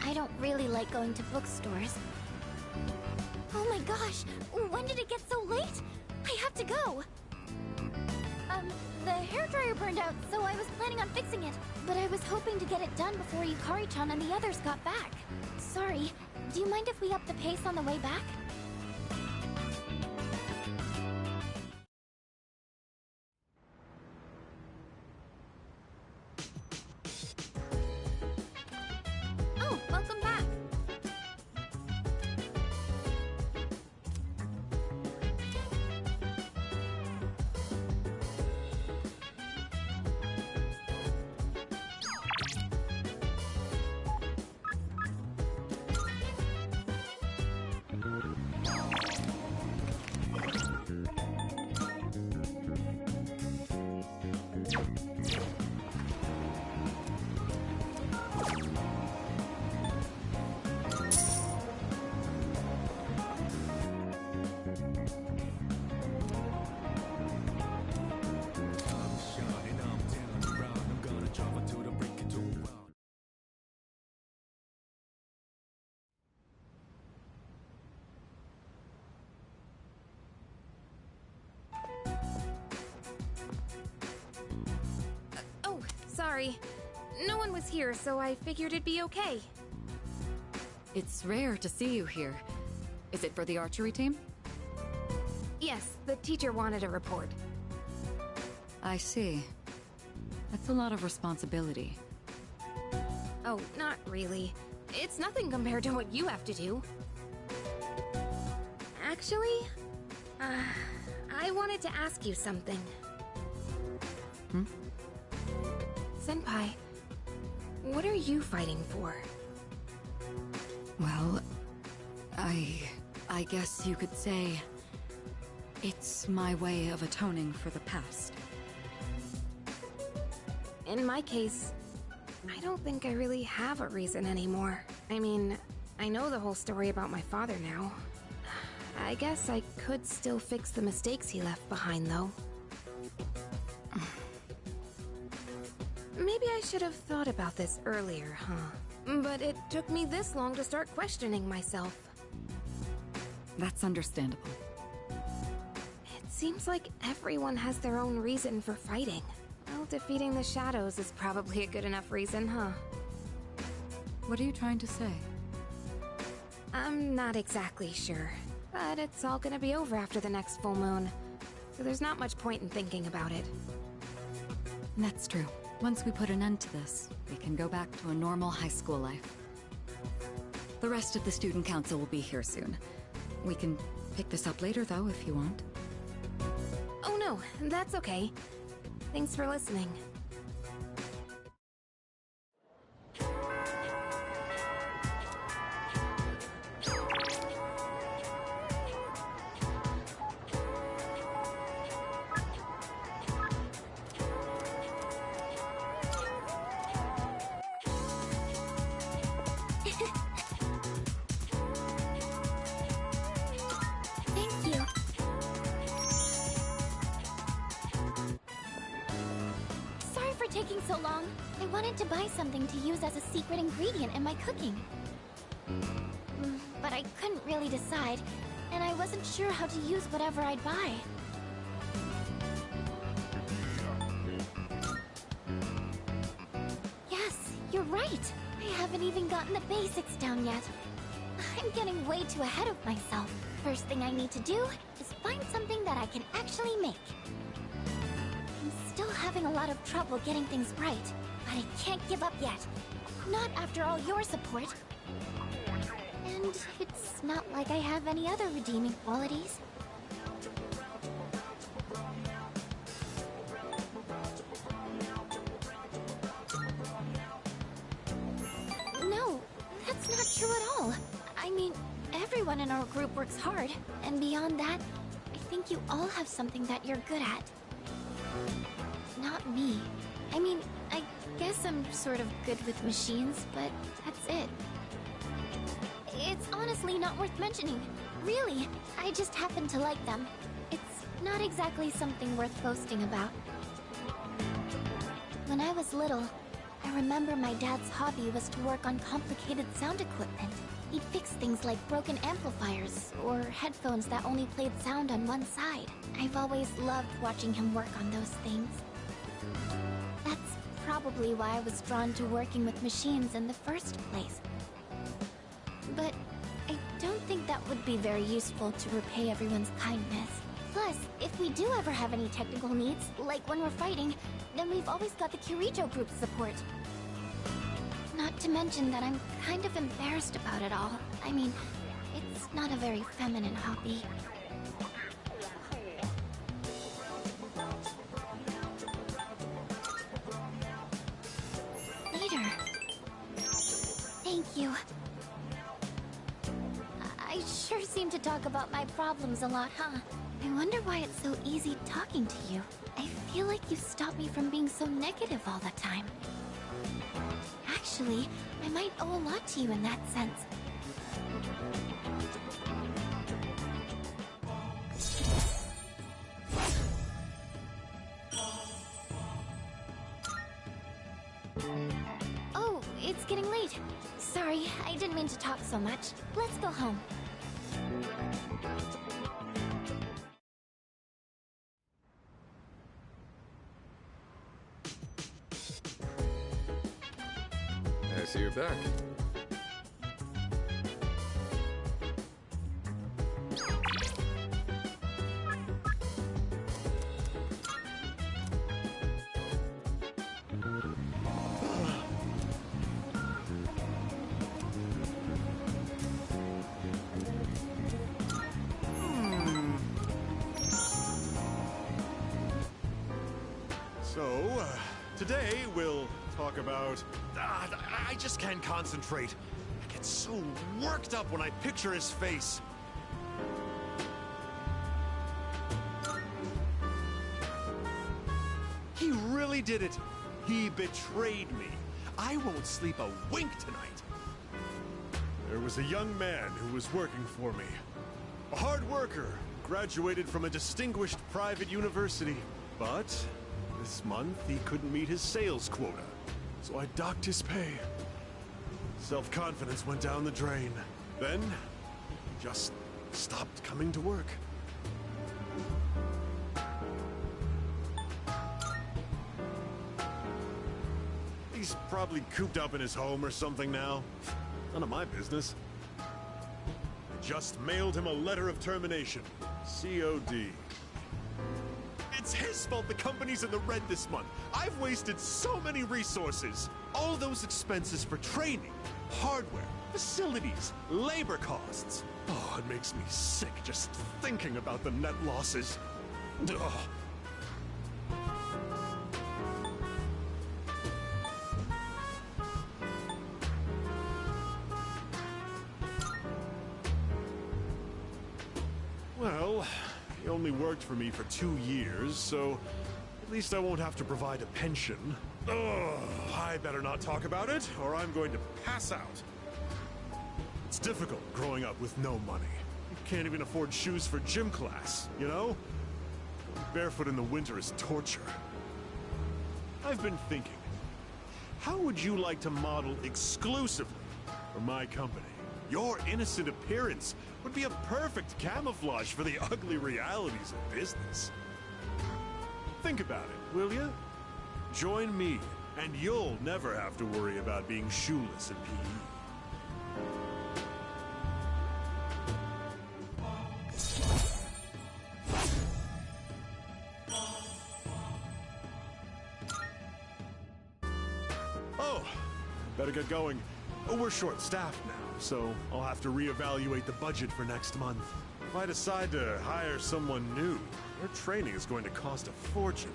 I don't really like going to bookstores. Oh my gosh! When did it get so late? I have to go! The hairdryer burned out, so I was planning on fixing it. But I was hoping to get it done before Yukari-chan and the others got back. Sorry, do you mind if we up the pace on the way back? Oh, welcome back. Oh, sorry. No one was here, so I figured it'd be okay. It's rare to see you here. Is it for the archery team? Yes, the teacher wanted a report. I see. That's a lot of responsibility. Oh, not really. It's nothing compared to what you have to do. Actually, I wanted to ask you something. Senpai, what are you fighting for? Well, I guess you could say it's my way of atoning for the past. In my case, I don't think I really have a reason anymore. I mean, I know the whole story about my father now. I guess I could still fix the mistakes he left behind, though. Maybe I should have thought about this earlier, huh? But it took me this long to start questioning myself. That's understandable. It seems like everyone has their own reason for fighting. Well, defeating the shadows is probably a good enough reason, huh? What are you trying to say? I'm not exactly sure, but it's all gonna be over after the next full moon, so there's not much point in thinking about it. That's true. Once we put an end to this, we can go back to a normal high school life. The rest of the student council will be here soon. We can pick this up later, though, if you want. Oh no, that's okay. Thanks for listening. Thank you. Sorry for taking so long. I wanted to buy something to use as a secret ingredient in my cooking. But I couldn't really decide. and I wasn't sure how to use whatever I'd buy. Yes, you're right. I haven't even gotten the basics down yet. I'm getting way too ahead of myself. First thing I need to do is find something that I can actually make. I'm still having a lot of trouble getting things right, but I can't give up yet. Not after all your support. And it's not like I have any other redeeming qualities. No, that's not true at all. I mean, everyone in our group works hard, and beyond that, I think you all have something that you're good at. Not me. I mean, I guess I'm sort of good with machines, but that's it. It's honestly not worth mentioning. Really, I just happen to like them. It's not exactly something worth boasting about. When I was little, I remember my dad's hobby was to work on complicated sound equipment. He'd fix things like broken amplifiers, or headphones that only played sound on one side. I've always loved watching him work on those things. That's probably why I was drawn to working with machines in the first place. But I don't think that would be very useful to repay everyone's kindness. Plus, if we do ever have any technical needs, like when we're fighting, then we've always got the Kirijo group's support. Not to mention that I'm kind of embarrassed about it all. I mean, it's not a very feminine hobby. Later. Thank you. I sure seem to talk about my problems a lot, huh? I wonder why it's so easy talking to you. I feel like you stop me from being so negative all the time. Actually, I might owe a lot to you in that sense. Oh, it's getting late. Sorry, I didn't mean to talk so much. Let's go home. I see you're back. So, today we'll talk about... I just can't concentrate. I get so worked up when I picture his face. He really did it. He betrayed me. I won't sleep a wink tonight. There was a young man who was working for me. A hard worker, graduated from a distinguished private university. But this month he couldn't meet his sales quota, so I docked his pay. Self-confidence went down the drain. Then, just stopped coming to work. He's probably cooped up in his home or something now. None of my business. I just mailed him a letter of termination. COD. It's his fault the company's in the red this month. I've wasted so many resources. All those expenses for training, hardware, facilities, labor costs. Oh, it makes me sick just thinking about the net losses. Ugh. Well, he only worked for me for 2 years, so at least I won't have to provide a pension. Ugh, I better not talk about it, or I'm going to pass out. It's difficult growing up with no money. You can't even afford shoes for gym class, you know? Barefoot in the winter is torture. I've been thinking, how would you like to model exclusively for my company? Your innocent appearance would be a perfect camouflage for the ugly realities of business. Think about it, will you? Join me, and you'll never have to worry about being shoeless in PE. Oh, better get going. We're short-staffed now, so I'll have to reevaluate the budget for next month. If I decide to hire someone new, their training is going to cost a fortune.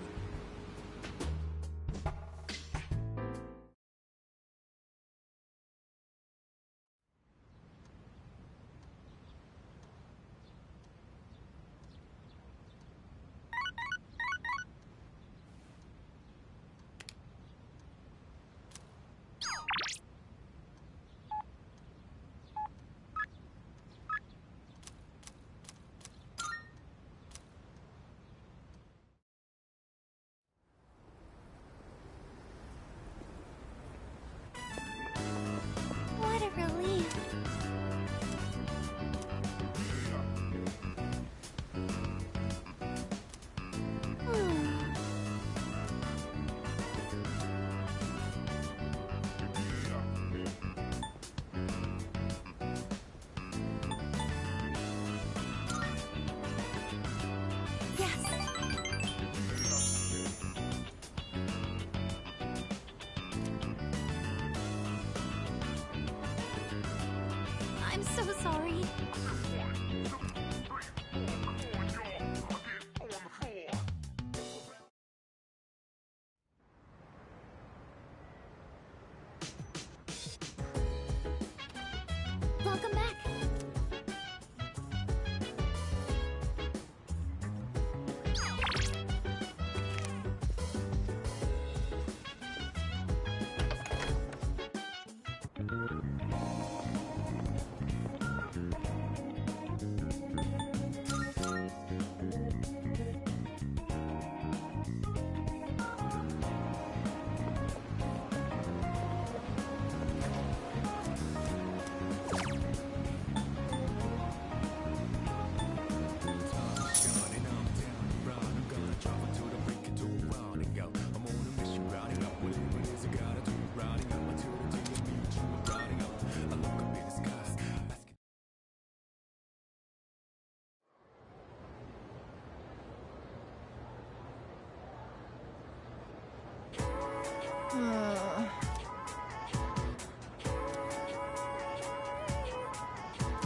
What a relief. I'm so sorry. Welcome back.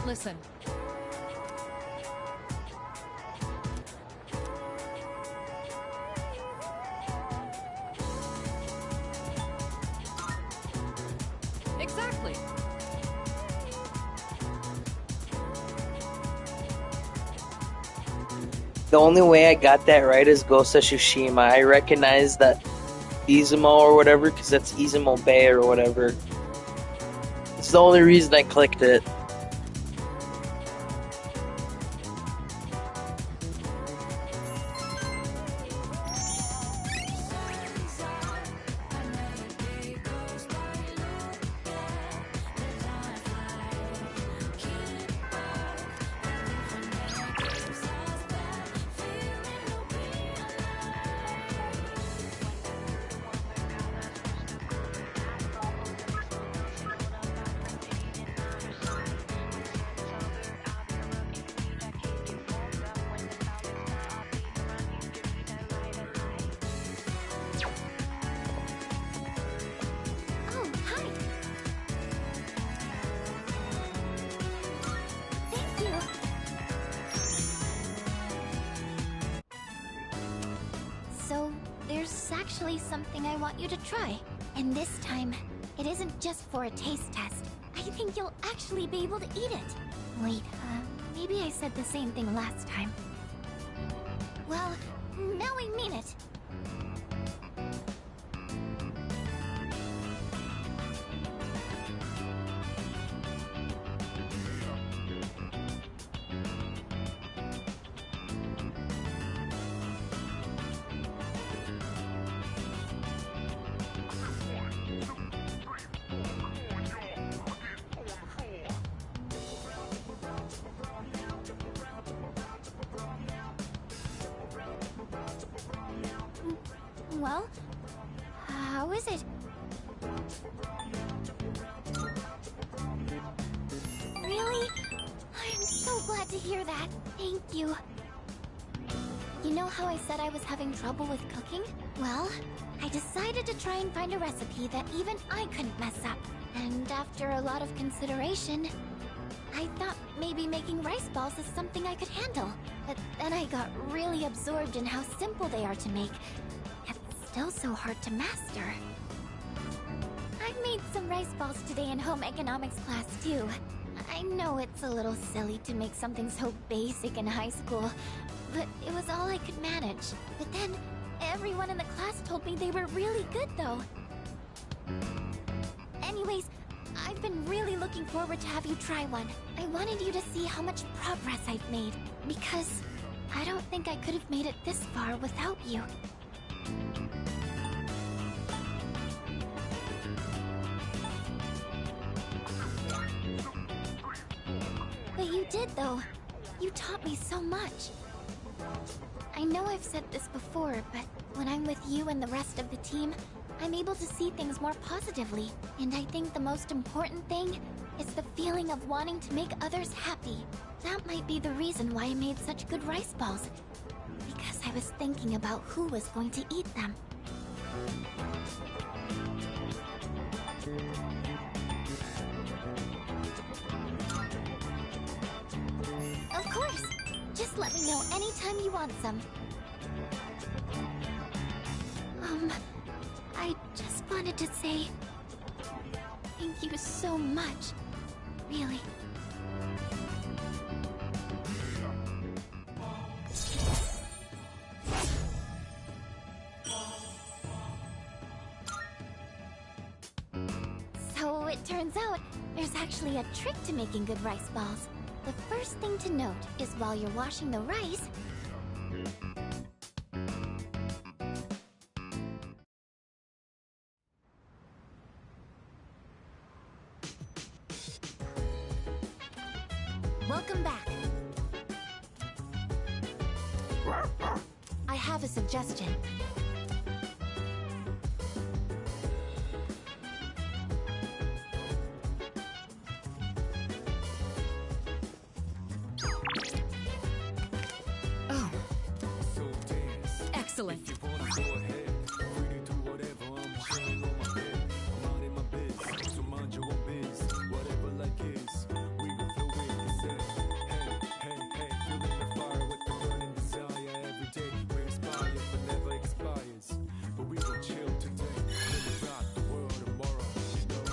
Listen. Exactly. The only way I got that right is Ghost of Tsushima. I recognize that Izumo or whatever, because that's Izumo Bay or whatever. It's the only reason I clicked it. Oh, hi. Thank you. So, there's actually something I want you to try. And this time, it isn't just for a taste test. I think you'll actually be able to eat it. Wait, maybe I said the same thing last time. Well, now I mean it. well. How is it? Really? I'm so glad to hear that. Thank you. You know how I said I was having trouble with cooking? Well, I decided to try and find a recipe that even I couldn't mess up. And after a lot of consideration, I thought maybe making rice balls is something I could handle. But then I got really absorbed in how simple they are to make, yet still so hard to master. I made some rice balls today in home economics class too. I know it's a little silly to make something so basic in high school, but it was all I could manage. But then, everyone in the class told me they were really good though. Anyways, I've been really looking forward to have you try one. I wanted you to see how much progress I've made, because I don't think I could have made it this far without you. But you did, though. You taught me so much. I know I've said this before, but when I'm with you and the rest of the team, I'm able to see things more positively. And I think the most important thing is the feeling of wanting to make others happy. That might be the reason why I made such good rice balls. Because I was thinking about who was going to eat them. Of course! Just let me know anytime you want some. I just wanted to say thank you so much. Really. So it turns out there's actually a trick to making good rice balls. The first thing to note is while you're washing the rice, welcome back. I have a suggestion. Oh, So dance. excellent. If you wanna go ahead, free to do whatever. I'm chilling on my bed. I'm minding my biz, so mind your own biz. Whatever like is, we gon' flow with the set. Hey, hey, hey, feeling the fire with the burning desire every day. We inspire, but never expires. But we gon' chill today, then we rock the world tomorrow. You know.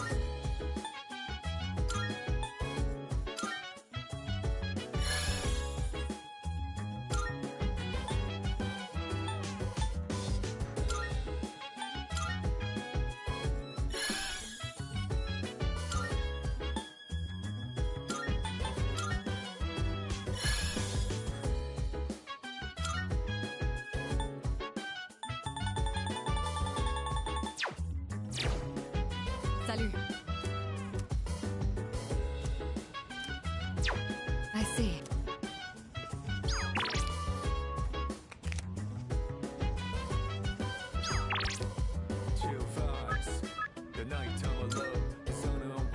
Salut. I see. Chill vibes. The nighttime of love, the sun unwind.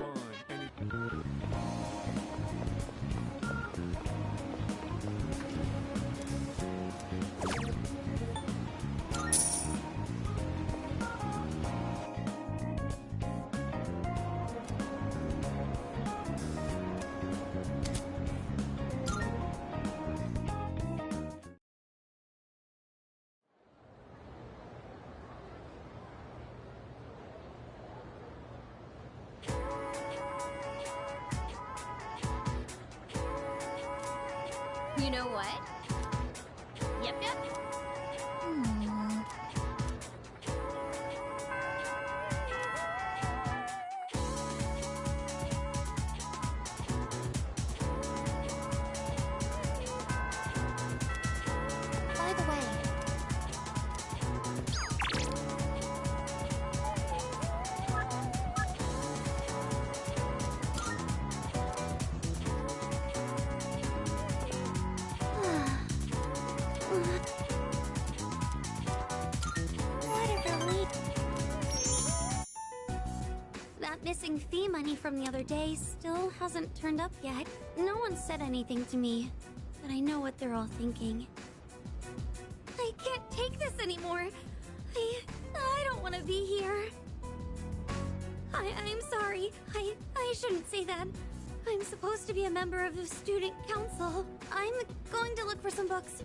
You know what? Yep, yep. By the way, money from the other day still hasn't turned up yet. No one said anything to me, but I know what they're all thinking. I can't take this anymore. I don't want to be here. I'm sorry. I shouldn't say that. I'm supposed to be a member of the student council. I'm going to look for some books.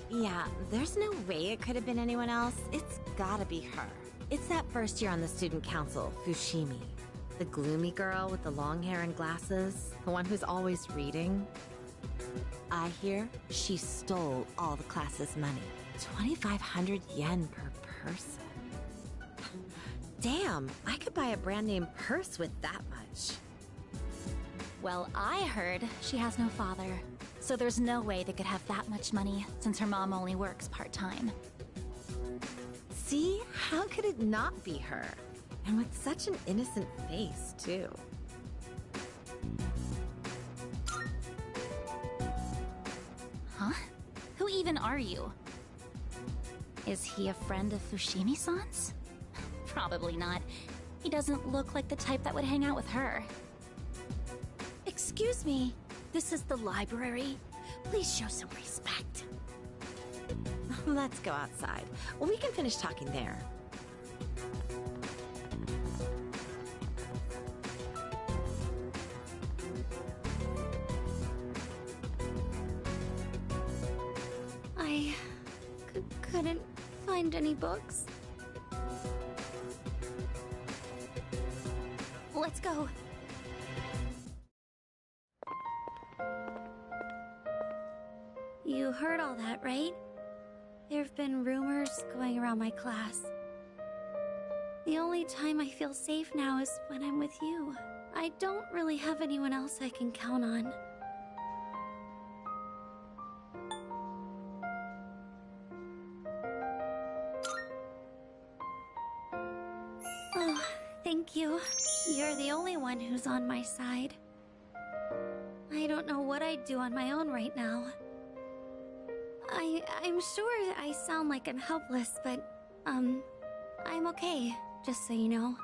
Yeah, there's no way it could have been anyone else. It's gotta be her. It's that first year on the student council, Fushimi. The gloomy girl with the long hair and glasses. The one who's always reading. I hear she stole all the class's money. 2,500 yen per person. Damn, I could buy a brand name purse with that much. Well, I heard she has no father, so there's no way they could have that much money since her mom only works part-time. See? How could it not be her? And with such an innocent face, too. Huh? Who even are you? Is he a friend of Fushimi-san's? Probably not. He doesn't look like the type that would hang out with her. Excuse me, this is the library. Please show some respect. Let's go outside. We can finish talking there. I couldn't find any books. Let's go. You heard all that, right? There have been rumors going around my class. The only time I feel safe now is when I'm with you. I don't really have anyone else I can count on. Oh, thank you. You're the only one who's on my side. I don't know what I'd do on my own right now. I'm sure I sound like I'm helpless, but, I'm okay, just so you know.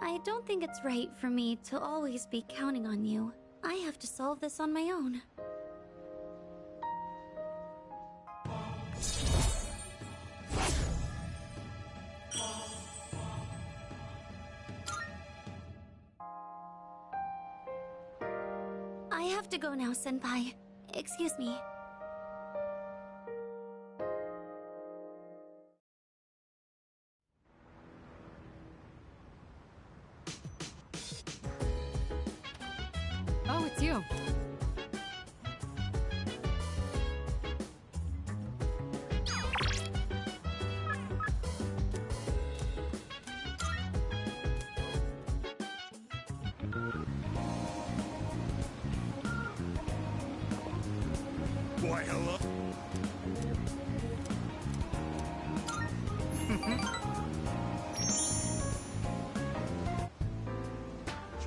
I don't think it's right for me to always be counting on you. I have to solve this on my own. I have to go now, Senpai. Excuse me. Oh, it's you. Why, hello?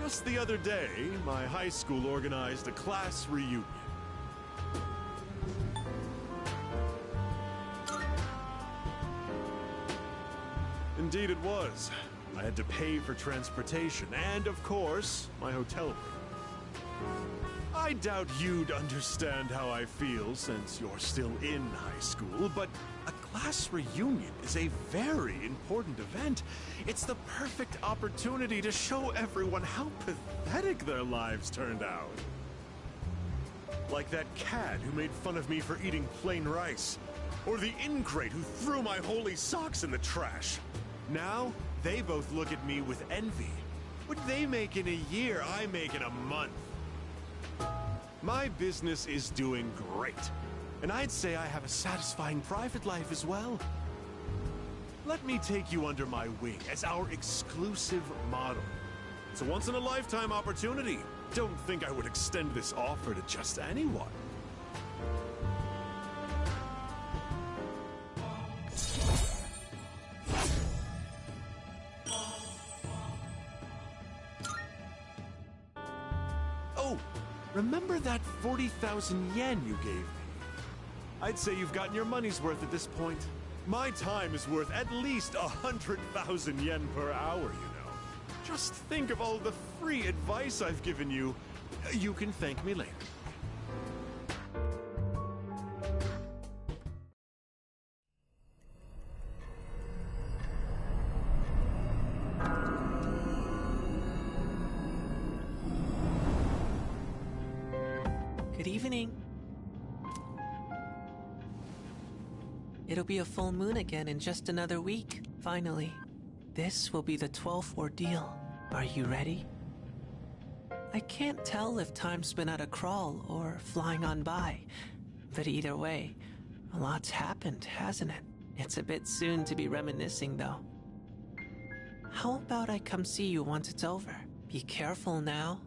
Just the other day, my high school organized a class reunion. Indeed it was. I had to pay for transportation and, of course, my hotel room. I doubt you'd understand how I feel since you're still in high school, but a class reunion is a very important event. It's the perfect opportunity to show everyone how pathetic their lives turned out. Like that cad who made fun of me for eating plain rice, or the ingrate who threw my holy socks in the trash. Now, they both look at me with envy. What they make in a year, I make in a month. My business is doing great, and I'd say I have a satisfying private life as well. Let me take you under my wing as our exclusive model. It's a once-in-a-lifetime opportunity. Don't think I would extend this offer to just anyone. Oh, remember that 40,000 yen you gave me? I'd say you've gotten your money's worth at this point. My time is worth at least 100,000 yen per hour, you know. Just think of all the free advice I've given you. You can thank me later. Good evening. It'll be a full moon again in just another week, finally. This will be the 12th ordeal. Are you ready? I can't tell if time's been at a crawl or flying on by, but either way, a lot's happened, hasn't it? It's a bit soon to be reminiscing, though. How about I come see you once it's over? Be careful now.